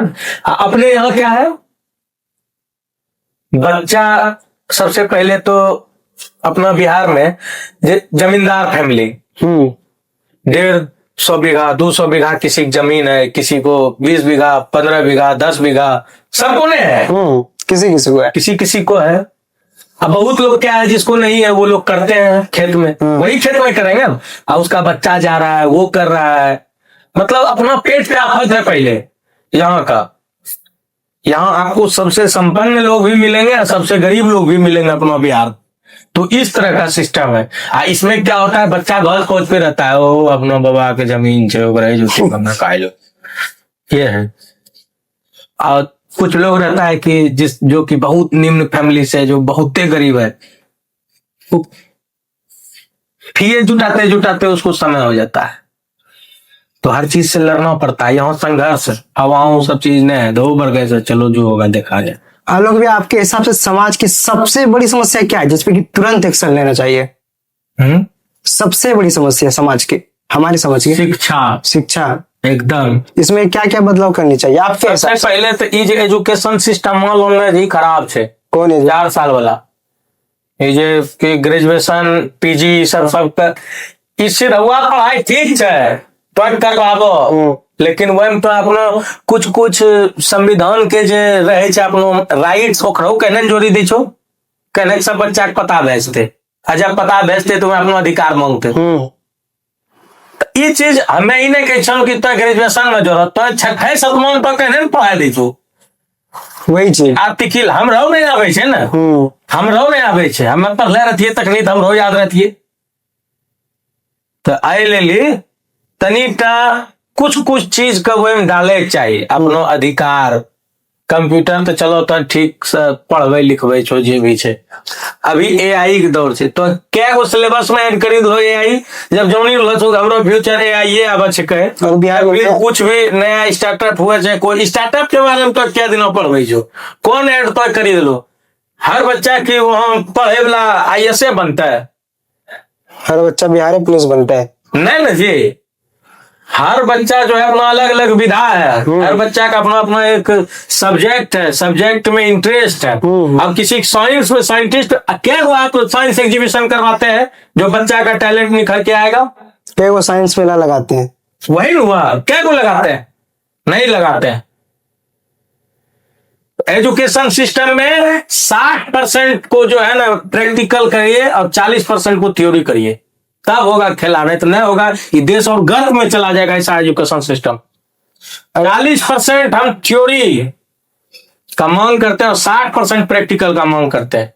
S1: अपने यहाँ क्या है, बच्चा सबसे पहले तो अपना बिहार में जमींदार फैमिली, 150 बीघा 200 बीघा किसी की जमीन है, किसी को 20 बीघा 15 बीघा 10 बीघा, सबको नहीं है, किसी को है। अब बहुत लोग क्या है जिसको नहीं है वो लोग करते हैं खेत में, वही खेत में करेंगे। अब उसका बच्चा जा रहा है, वो कर रहा है, मतलब अपना पेट पे आफत है पहले यहाँ का। यहाँ आपको सबसे संपन्न लोग भी मिलेंगे और सबसे गरीब लोग भी मिलेंगे अपना बिहार। तो इस तरह का सिस्टम है। इसमें क्या होता है, बच्चा घर खोज पे रहता है, वो अपना बाबा के जमीन से ये है। और कुछ लोग रहता है कि जो कि बहुत निम्न फैमिली से, जो बहुत गरीब है, फीस जुटाते उसको समय हो जाता है। तो हर चीज से लड़ना पड़ता है। यहाँ संघर्ष हवाओं सब चीज नहीं है, दो बढ़ गए, चलो जो होगा देखा जाए।
S2: आलोक भी, आपके हिसाब से समाज की सबसे बड़ी समस्या क्या है जिसपे कि तुरंत एक्शन लेना चाहिए? सबसे बड़ी समस्या समाज की, हमारी समझ की?
S1: शिक्षा। एकदम।
S2: इसमें क्या क्या बदलाव करनी चाहिए आपके
S1: सबसे
S2: हिसाब से?
S1: पहले तो ई जे एजुकेशन सिस्टम में ही खराब है।
S2: कौन है?
S1: 4 साल वाला ये जे कि ग्रेजुएशन पीजी सब सबका इससे रहुआ पढ़ाई ठीक है तो करवाबो, लेकिन वही तो अपनो कुछ कुछ संविधान के जे रहे छे अपनो राइट्स ओकरो कहने जोड़ी दी छो, कहने सब बच्चा के पता भेजते, आ जब पता भेजते तो अपनो अधिकार मांगते। तो ये चीज हमें ही नहीं कह छो कि तो ग्रेजुएशन में जरूरत तो छठे सतमा में तो कहने पढ़ा दी छो
S2: वही चीज
S1: आर्टिकल हमरो नहीं आवे छे ना, हमरो नहीं आवे छे, हम पढ़ले रहतिए तकनी तो हमरो याद रहतिए। तो आए ले ली तनिटा कुछ कुछ चीज का वो डाले के चाहिए अपनो अधिकार। कंप्यूटर तो चलो तो ठीक से पढ़वे लिखवे छो जे भी छे। अभी एआई के दौर छे तो क्या वो सिलेबस में ऐड करी दो एआई, जब जौनी लो तो हमरो फ्यूचर एआई ये आवे छे कहे।
S2: और बिहार में
S1: कुछ भी नया स्टार्टअप हुआ चाहे कोई स्टार्टअप के बारे में तो क्या दिन पढ़वे छो, कौन ऐड तो करी दो। हर बच्चा की वहां पढ़े वाला आईएएस बनता है,
S2: हर बच्चा बिहार पुलिस बनता है।
S1: नहीं ना जी, हर बच्चा जो है अपना अलग अलग विधा है, हर बच्चा का अपना अपना एक सब्जेक्ट है, सब्जेक्ट में इंटरेस्ट है। अब किसी साइंस में साइंटिस्ट क्या हुआ तो साइंस एग्जीबिशन करवाते हैं जो बच्चा का टैलेंट निखर के आएगा।
S2: क्या वो साइंस मेला लगाते हैं?
S1: वही हुआ, क्या को लगाते हैं? नहीं लगाते हैं। एजुकेशन सिस्टम में 60% को जो है ना प्रैक्टिकल करिए और 40% को थ्योरी करिए, तब होगा खेला, नहीं तो नहीं होगा। ये देश और गर्भ में चला जाएगा ऐसा एजुकेशन सिस्टम। 40% हम थ्योरी का मांग करते हैं और 60% प्रैक्टिकल का मांग करते हैं।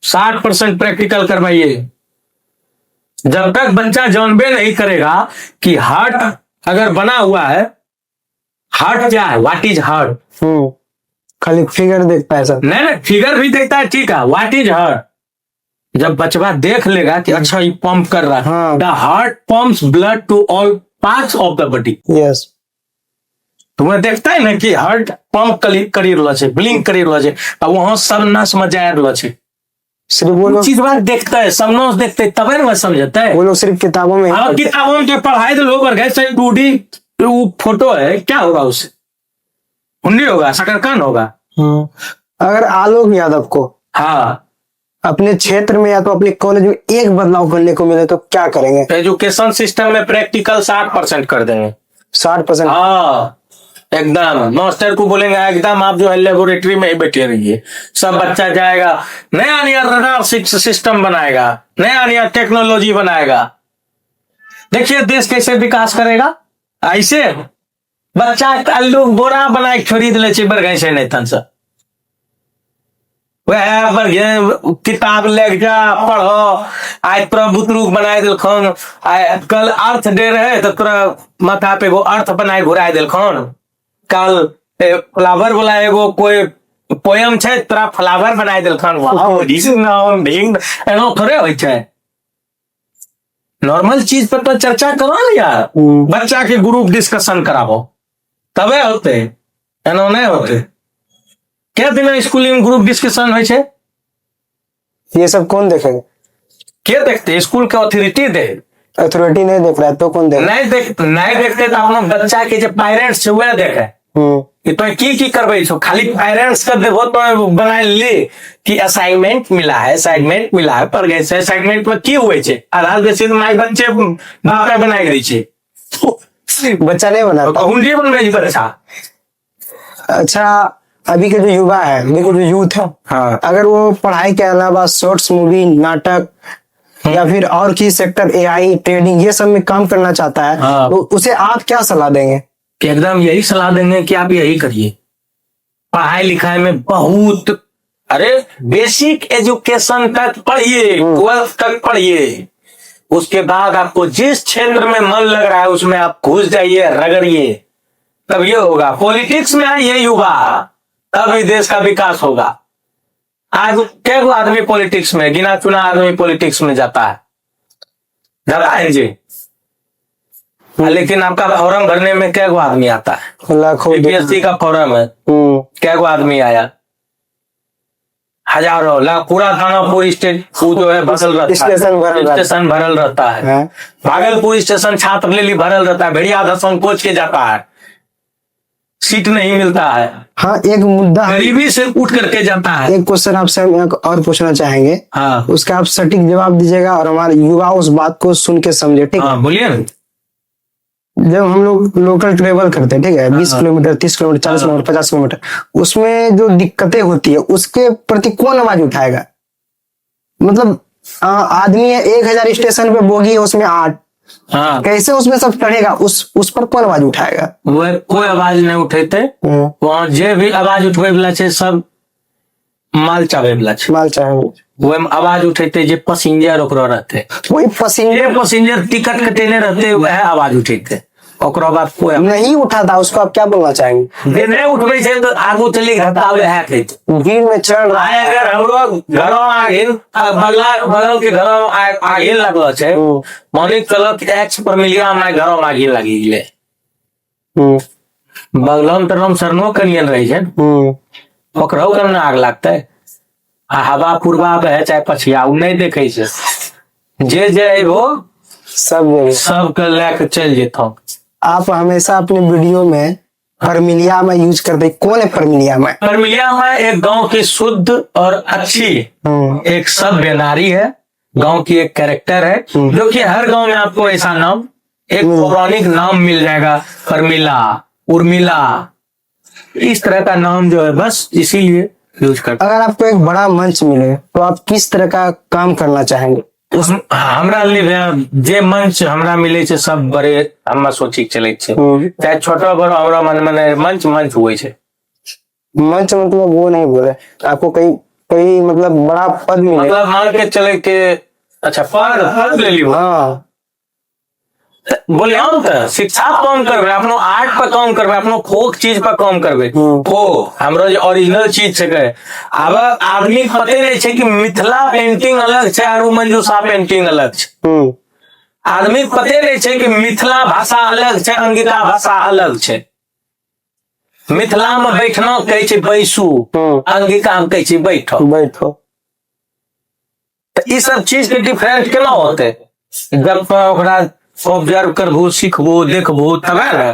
S1: 60% प्रैक्टिकल करवाइए। जब तक बच्चा जानबे नहीं करेगा कि हार्ट अगर बना हुआ है, हार्ट क्या है, व्हाट इज हार्ट,
S2: खाली फिगर देखता है सर।
S1: नहीं फिगर भी देखता है, ठीक है, व्हाट इज हार्ट। जब बचवा देख लेगा कि अच्छा ये पंप कर रहा है, the heart pumps blood to all parts of the body.
S2: Yes,
S1: तुम्हें देखता है ना कि हार्ट पंप करी रहलो छे, ब्लिंक करी रहलो छे, अब वहां सब नस में जा रहलो छे।
S2: सिर्फ वो लोग
S1: चीज बात देखता है, सब नस देखते है, तबे ना समझता है।
S2: वो लोग सिर्फ किताबों में
S1: हाँ, किताबों में जो पढ़ाई तो लोग गए सही 2D वो फोटो है, क्या होगा उससे? हुंडी होगा, शकरकंद होगा।
S2: अगर आलोक यादव को
S1: हाँ,
S2: अपने क्षेत्र में या तो अपने कॉलेज में एक बदलाव करने को मिले तो क्या करेंगे?
S1: एजुकेशन सिस्टम में प्रैक्टिकल 60% कर देंगे।
S2: 60%?
S1: हाँ एकदम। मास्टर को बोलेंगे एकदम आप जो है लेबोरेटरी में ही बैठे रहिए, सब बच्चा जाएगा, नया नया रडार सिस्टम बनाएगा, नया नया टेक्नोलॉजी बनाएगा। देखिए देश कैसे विकास करेगा। ऐसे बच्चा आलू बोरा बना के खरीद ले बरगई से नहीं तन से वह किताब ले जा पढ़ो। आज तोरा बुतरूक बनाए दिलखन, कल अर्थ डे रहे तो तोरा माथा पे एगो अर्थ बनाए घुराए दिलखन। कल फ्लावर वाला एगो कोई पोयम छे, तोरा फ्लावर बनाए दिलखन। एनो थोड़े होइ छे। नॉर्मल चीज पर तो चर्चा करो ना यार, बच्चा के ग्रुप डिस्कशन कराबो तबे होते, एनो नहीं होते। क्या दिन स्कूल में ग्रुप डिस्कशन हो छे?
S2: ये सब कौन देखेगा?
S1: क्या देखते? स्कूल के अथॉरिटी दे,
S2: अथॉरिटी नहीं देख रहा है तो कौन देखेगा?
S1: नहीं देखते तो अपना बच्चा के जो पेरेंट्स छे वह देखे। ये तो की करबे छो, खाली पेरेंट्स का देखो तो बना ली कि असाइनमेंट मिला है, असाइनमेंट मिला है, पर गए असाइनमेंट में की हुए छे आधार बेसिस में बच्चे बाप बनाई गई छे,
S2: बच्चा नहीं बनाता।
S1: हुंडी बन गई बच्चा।
S2: अच्छा, अभी के जो युवा है, अभी के जो यूथ है,
S1: हाँ,
S2: अगर वो पढ़ाई के अलावा शॉर्ट्स मूवी, नाटक या फिर और की सेक्टर एआई ट्रेडिंग ये सब में काम करना चाहता है,
S1: हाँ,
S2: तो उसे आप क्या सलाह देंगे?
S1: कि एकदम यही सलाह देंगे कि आप यही करिए। पढ़ाई लिखाई में बहुत, अरे बेसिक एजुकेशन तक पढ़िए, 12th तक पढ़िए, उसके बाद आपको जिस क्षेत्र में मन लग रहा है उसमें आप घुस जाइए, रगड़िए, तब ये होगा। पॉलिटिक्स में आइए युवा, तब ही देश का विकास होगा। आज क्या आदमी पॉलिटिक्स में, गिना चुना आदमी पॉलिटिक्स में जाता है, जाता है जी, लेकिन आपका फॉर्म भरने में क्या को आदमी आता है?
S2: लाखों
S1: यूपीएससी का फॉर्म है, क्या को आदमी आया? हजारों लाख पूरा दानापुर स्टेशन जो है भरल रहता है, स्टेशन भरल रहता है।
S2: हाँ।
S1: भागलपुर स्टेशन छात्र ले ली भरल रहता है, भेड़िया धसन कोच के जाता है, सीट नहीं मिलता है,
S2: हाँ, एक मुद्दा
S1: गरीबी से उठ करके जाता है।
S2: एक क्वेश्चन आपसे हम एक और पूछना चाहेंगे,
S1: हाँ
S2: उसका आप सटीक जवाब दीजिएगा और हमारे युवा उस बात को सुन के समझे, ठीक है?
S1: हाँ बोलिए ना।
S2: जब हम लोग लोकल ट्रेवल करते हैं, ठीक है, 20 किलोमीटर, 30 किलोमीटर, 40 किलोमीटर, 50 किलोमीटर, उसमें जो दिक्कतें होती है उसके प्रति कौन आवाज उठाएगा? मतलब आदमी है, 1000 स्टेशन पे बोगी है, उसमें 8,
S1: हाँ
S2: कैसे उसमें सब चढ़ेगा? उस पर कौन आवाज उठाएगा?
S1: वह कोई आवाज नहीं उठेते, वहाँ जे भी आवाज उठवे वाला छै सब माल चावे वाला छै,
S2: माल चाहे
S1: वह आवाज उठेते जे पैसेंजर ओकरो रहते,
S2: वही पसीने
S1: जे पैसेंजर टिकट कटेने रहते वह आवाज उठेते, ओकरो बाद कोई
S2: नहीं उठाता, उसको आप क्या बोलना चाहेंगे?
S1: जे नहीं उठबे छै तो आगू चली घटा वह कहते।
S2: भीड़ में चढ़ रहा है,
S1: अगर हमरो घरों आगिन बगल के घरों आगिन लगलो छै, मानिक चलो कि एक्स पर मिलिया हमरा घरों में आगिन लगी गेले, बगलम तरम सरनो कनियन रही छै, ओकरो कने आग लगते, आ हवा पूर्वा बहे चाहे पछिया उ नहीं देखे छै, जे वो
S2: सब
S1: सबके लेके चल जेतो।
S2: आप हमेशा अपने वीडियो में फर्मिलिया में यूज करते, कौन है फर्मिलिया में?
S1: फर्मिलिया में एक गांव की शुद्ध और अच्छी एक सभ्य नारी है, गांव की एक कैरेक्टर है, जो कि हर गांव में आपको ऐसा नाम, एक पौराणिक नाम मिल जाएगा, फर्मिला, उर्मिला, इस तरह का नाम जो है बस इसीलिए यूज करते।
S2: अगर आपको एक बड़ा मंच मिले तो आप किस तरह का काम करना चाहेंगे?
S1: हमरा लिए जे मंच हमरा मिले छै सब बड़े हम सोची के चले छै, चाहे छोटा बड़ा हमरा मन में मंच हुए छै।
S2: मंच मतलब वो नहीं बोले, आपको कई मतलब बड़ा पद मिले,
S1: मतलब मान के चले के अच्छा पद ले लियो,
S2: हाँ
S1: बोले हम तो शिक्षा काम करबे, अपनो आर्ट पर काम करबे, अपनो फोक चीज पर काम करबे, फोक हमरो जो ओरिजिनल चीज छै। अब आदमी पते नहीं छै कि मिथिला पेंटिंग अलग छै और मंजूषा पेंटिंग अलग छै, आदमी पते नहीं छै कि मिथिला भाषा अलग छै, अंगिका भाषा अलग छै। मिथिला में बैठना कहै छै बैसू, अंगिका में कहै छै बैठो। ई सब चीज के डिफरेंस केना होते? जब ओकरा ऑब्जर्व करबू, सीखबू, देखबू तब ने।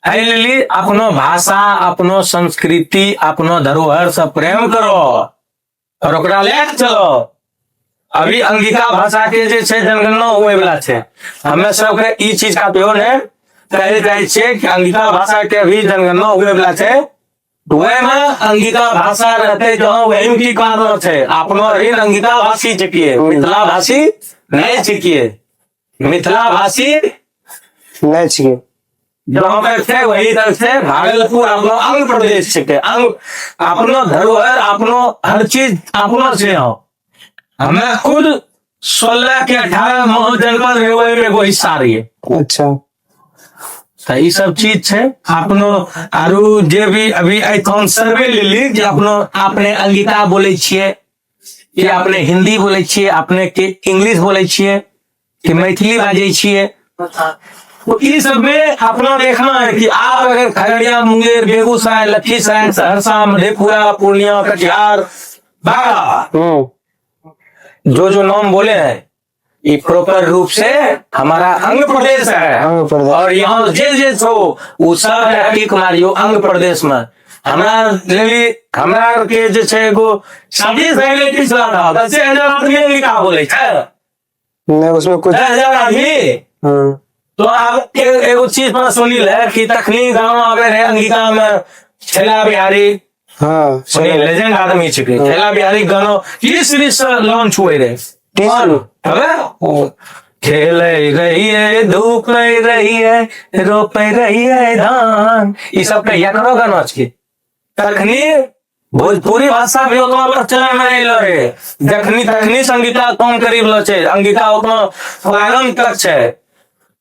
S1: एहि अपनो भाषा, अपनो संस्कृति, अपनो धरोहर से प्रेम करो और ओकरा ले चलो। अभी अंगिका भाषा के जे छै जनगणना हुए वाला छै, हमें सबके ई चीज का प्रयोग है कहल जाइ छै कि अंगिका भाषा के अभी जनगणना हुए वाला छै, वह में अंगिका भाषा रहते जहाँ वही की कारण है, अपनो ऋण अंगिका भाषी छिकिए, मिथिला भाषी नहीं छिकिए, मिथिला भाषी
S2: नहीं छिकिए,
S1: जहाँ पे थे वही तरह से भागलपुर अपनो अंग प्रदेश छिके, अंग अपनो धरोहर, अपनो हर चीज अपनो से हो। हमें खुद 16 के 18 महाजनपद में वो हिस्सा रही है।
S2: अच्छा,
S1: तो ये सब चीज है अपनो, आरु जे भी अभी एखन सर्वे लेली जे अपनो अपने अंगिका बोले छिए कि अपने हिंदी बोले छिए, अपने के इंग्लिश बोले छिए कि मैथिली बाजे छिए, तो ई सब में अपना देखना है कि आप अगर खगड़िया, मुंगेर, बेगूसराय, लखीसराय, सहरसा, मधेपुरा, पूर्णिया, कटिहार, बागा जो नाम बोले हैं ये प्रॉपर रूप से हमारा अंग प्रदेश है, और यहाँ जे हो वो सब टिक मारियो अंग प्रदेश में। हमरा के जे छै एगो 10,000 आदमी अंगिका बोले छै,
S2: नहीं उसमें कुछ
S1: 10,000 आदमी। तो आप एगो चीज पर सुनिल है कि तखनी गाँव आवे रहे अंगिका में छेला बिहारी,
S2: हाँ
S1: सुनिल लेजेंड आदमी छिके, छेला बिहारी गाना 30 लॉन्च हुए रहे, खेल रही है, धूप रही है, रोप रही है धान, ये सब कहिया करो गाना छिके। तखनी भोजपुरी भाषा भी उतना चले में नहीं लगे, जखनी तखनी संगीता कम करीब लो छे, अंगिका उतना प्रारंभ तक छे।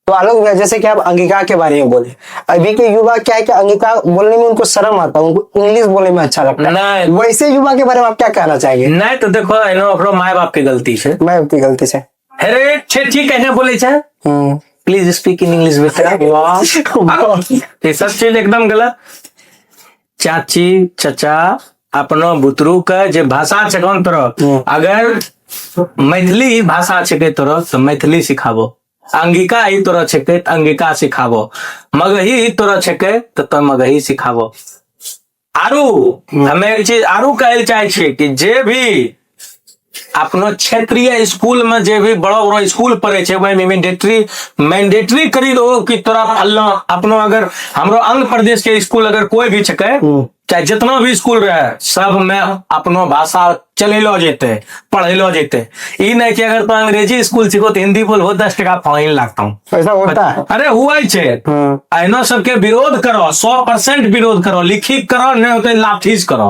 S2: तो आलोक जैसे कि आप अंगिका के बारे में बोले, अभी के युवा क्या है कि अंगिका बोलने में उनको शर्म आता है, उनको इंग्लिश बोलने में अच्छा लगता है,
S1: नहीं
S2: वैसे युवा के बारे में आप क्या कहना चाहेंगे?
S1: नहीं तो देखो माय बाप की गलती है,
S2: मैं आपकी गलती से
S1: अरे ठीक कहने बोले छे, प्लीज स्पीक इन इंग्लिश बेटा, ये सब चीज एकदम गलत। चाची चचा अपनो बुतरू के जे भाषा छै कोन तरह अगर मैथिली भाषा छै तोरा तो मैथिली सिखाबो, अंगिका ही तोरा छै तो अंगिका सिखाबो, मगही ही तोरा छै तो मगही सिखाबो। आरू हमे एक चीज आरू कहल चाहे छियै कि जे भी अपनो क्षेत्रीय स्कूल में जे भी बड़ो बड़ो स्कूल पढ़े छै वही मैंडेटरी करी दो कि तोरा फल्ला अपनो अगर हमरो आंध्र प्रदेश के स्कूल अगर कोई भी छके चाहे जितना भी स्कूल रहे सब में अपनो भाषा चलेलो जेते पढ़ेलो जेते। ई नहीं कि अगर तो अंग्रेजी स्कूल सीखो तो हिंदी बोलो 10 टका फाइन लागता हूँ,
S2: ऐसा होता है।
S1: अरे हुआ ही छे। अहिनो सबके विरोध करो, 100% विरोध करो, लिखित करो, नहीं होते लाठीज करो,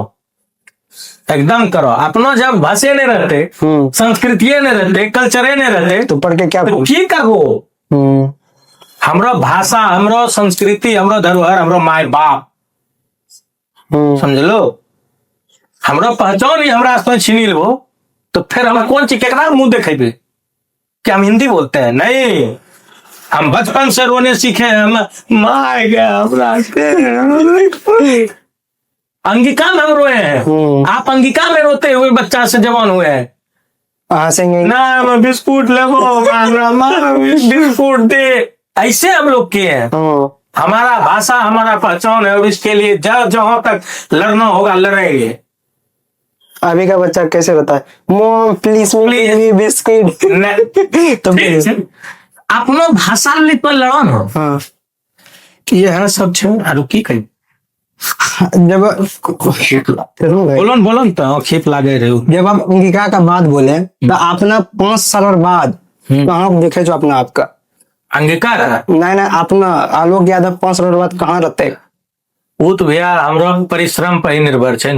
S1: एकदम करो। अपनो जब भाषे नहीं रहते, संस्कृति नहीं रहते, कल्चरे नहीं रहते
S2: तो पढ़ के क्या
S1: तो की करबो? हमरो भाषा, हमरो संस्कृति, हमरो धरोहर, हमरो माय बाप, समझलो, हमरो पहचान ही हमरा से छीनी लेबो तो फिर हम कौन चीज केकरा मुंह देखेबे कि हम हिंदी बोलते हैं? नहीं, हम बचपन से रोने सीखे, हम माय गया अंगिका में हम रोए हैं। आप अंगिका में रोते हुए बच्चा से जवान हुए हैं।
S2: हंसेंगे
S1: ना मैं बिस्कुट लेबो, बिस्कुट दे, ऐसे हम लोग किए हैं। हमारा भाषा हमारा पहचान है और इसके लिए जहां तक लड़ना होगा लड़ेंगे।
S2: अभी का बच्चा कैसे बताए मॉम प्लीज मी बिस्किट तो
S1: अपनो भाषा ले तो लड़ो ना।
S2: हाँ
S1: ये है सब छे आरो की कही
S2: जब
S1: बोलन तो खेप लागे रहे।
S2: जब आप अंगिका का बात बोले तो अपना 5 साल और बाद कहाँ देखे जो अपना आपका
S1: अंगिका
S2: नहीं अपना आलोक यादव 5 साल बाद कहाँ रहते?
S1: वो तो भैया हमरो परिश्रम पर ही निर्भर छे।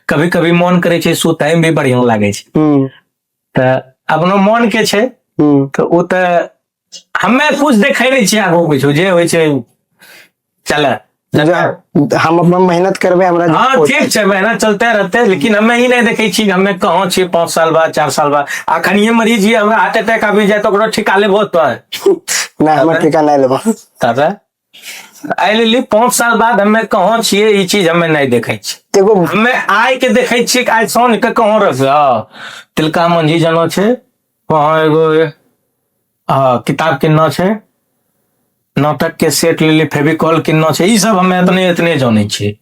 S1: कभी कभी मन करे छे सुतय में भी बढ़िया लागे छे तो अपनो मन के छे तो वो तो हमें कुछ देखे नहीं छे आगो कुछ जे होय छे चल
S2: हम अपना मेहनत करबे हमरा।
S1: हाँ ठीक छे, मेहनत चलते रहते, लेकिन हमें ही नहीं देखे छी हमें कहाँ छे 5 साल बाद 4 साल बाद अखन ये मरीज ही हमरा हार्ट अटैक आबि जाए तो ओकरो ठिका लेबो तो
S2: ना हम ठिका नहीं लेबो
S1: तबे आइले 5 साल बाद हमें कहाँ छिए ई चीज हमें नहीं देखे छी।
S2: देखो
S1: हमें आय के देखे छी आज सोन के कहाँ रख तिलका मंझी जनो छे वहां एगो किताब किन्नो छे, नाटक के सेट ले फेविकॉल किन्नो छे, ई सब हमें इतने जाने छे।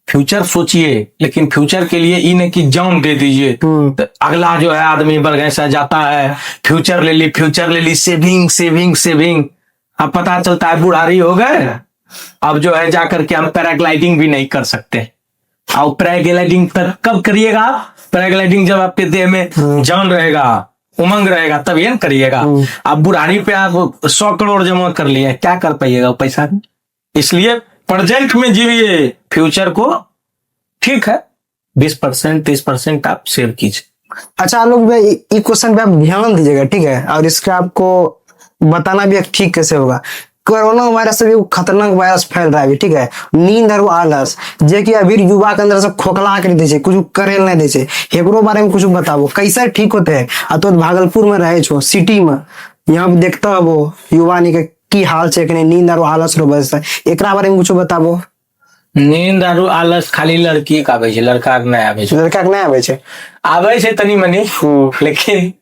S1: फ्यूचर सोचिए, लेकिन फ्यूचर के लिए ई नहीं कि जान दे दीजिए तो अगला जो है आदमी बढ़ सा जाता है फ्यूचर ले ली सेविंग सेविंग सेविंग। अब पता चलता है बुढ़ारी हो गए, अब जो है जाकर के हम पैराग्लाइडिंग भी नहीं कर सकते। और पैराग्लाइडिंग कब करिएगा? पैराग्लाइडिंग जब आपके देह में जान रहेगा, उमंग रहेगा, तब ये करिएगा। अब बुढ़ारी पे आप 100 करोड़ जमा कर लिए, क्या कर पाइएगा वो पैसा? इसलिए प्रेजेंट में जीविए, फ्यूचर को ठीक है 20% 30% आप सेव कीजिए।
S2: अच्छा आलोक भाई ये क्वेश्चन पे आप ध्यान दीजिएगा, ठीक है? और इसका आपको बताना भी ठीक कैसे होगा। कोरोना वायरस से भी खतरनाक वायरस फैल रहा है, ठीक है? नींद और आलस जे कि अभी युवा के अंदर से खोखला कर दे छे, कुछ करे नहीं दे छे, एकरो बारे में कुछ बताओ कैसे ठीक होते हैं? आ तो भागलपुर में रहे छो सिटी में, यहाँ पे देखता वो युवा के की हाल छे कि नींद और आलस रो वजह से, एकरा बारे में कुछ बताबो।
S1: नींद और आलस खाली लड़की के आवे छे, लड़का के नहीं आवे छे।
S2: लड़का के नहीं आवे छे,
S1: आवे छे तनी मनी, लेकिन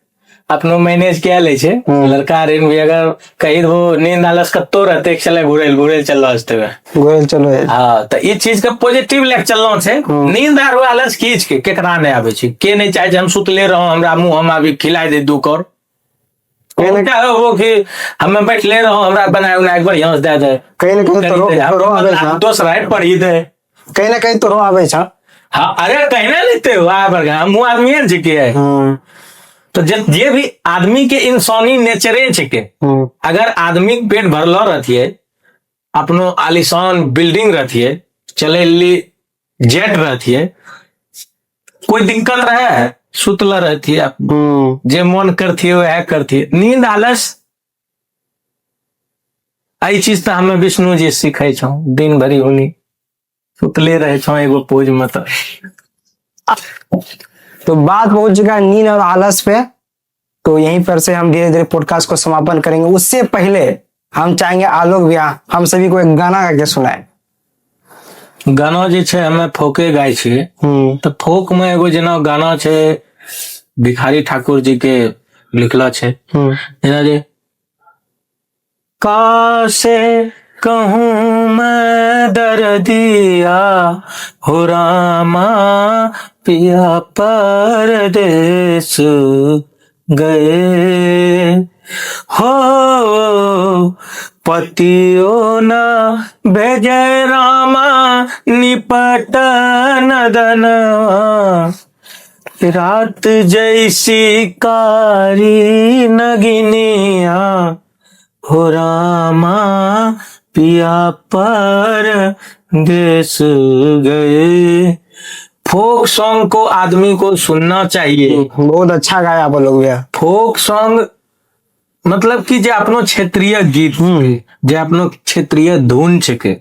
S1: अपनो मैनेज क्या ले छे। लड़का रेन भी अगर कहीं वो नींद आलस कत्तो रहते चले घुरेल चल हंसते हुए
S2: गोयल चलो
S1: हाँ तो ये चीज का पॉजिटिव लेके चलना छे। नींद और आलस खींच के केकरा नहीं आवे छे, के नहीं चाहे हम सुतले रहो हमरा मुंह हम अभी खिलाए दे दू कर वो कि हमें बैठले रहो हमरा बनाए उनाए बढ़िया से दे दे,
S2: कहीं ना कहीं तो रो आवे छा,
S1: दूसरा पढ़ी दे,
S2: कहीं ना कहीं तो रो आवे छा।
S1: हाँ अरे कहना लेते हो मुँह आदमी है जी है। तो ये भी आदमी के इंसानी नेचरे छे। अगर आदमी के पेट भरलो रहतिए, अपनो आलिशान बिल्डिंग रहतिए, चले ली जेट रहतिए, कोई दिक्कत रहे सुतला रहती है, जे मन करती वह करती। नींद आलस आई चीज तो हमें विष्णु जी सीखे छो, दिन भरी उन्हीं सुतले रहे छो एगो पोज मत।
S2: तो बात पहुंच चुका नींद और आलस पे, तो यहीं पर से हम धीरे धीरे पॉडकास्ट को समापन करेंगे। उससे पहले हम चाहेंगे आलोक भैया हम सभी को एक गाना गा के सुनाए।
S1: गाना जे छै हमे फोके गाय छियै तो फोक में एगो जेना गाना छै भिखारी ठाकुर जी के लिखला छै जेना जे कासे कहूँ मैं दर्दिया हो रामा पिया परदेस गए हो पतियो न भेजे रामा निपट नदनवा रात जैसी कारी नगिनिया हो रामा पिया पर देश गए। फोक सॉन्ग को आदमी को सुनना चाहिए।
S2: बहुत अच्छा गाया आप लोग भैया।
S1: फोक सॉन्ग मतलब कि जे अपनो क्षेत्रीय गीत जे अपनो क्षेत्रीय धुन छके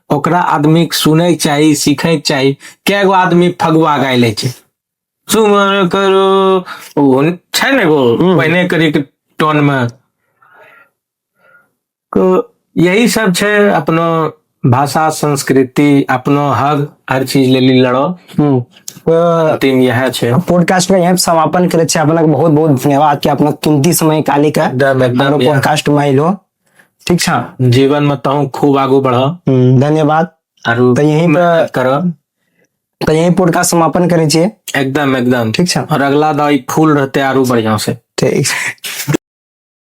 S1: ओकरा आदमी के सुनै के चाही, सीखै के चाही। कैगो आदमी फगुआ गाय ले छै सुमर करो ओ छै ने वो पहिने करी के टोन में तो यही सब छै अपनो भाषा संस्कृति अपनो हक हर चीज लेली लड़ो अंतिम यह छै।
S2: पॉडकास्ट में यहीं समापन करे छे। अपना बहुत बहुत धन्यवाद कि अपना कीमती समय काली का
S1: एकदम
S2: पॉडकास्ट में आइलो। ठीक छा
S1: जीवन में तहु खूब आगू बढ़।
S2: धन्यवाद।
S1: आरु
S2: तो यहीं पर
S1: करो
S2: तो यहीं पॉडकास्ट समापन करे छे।
S1: एकदम
S2: ठीक छा
S1: और अगला दाई फूल रहते आरु बढ़िया से।
S2: ठीक।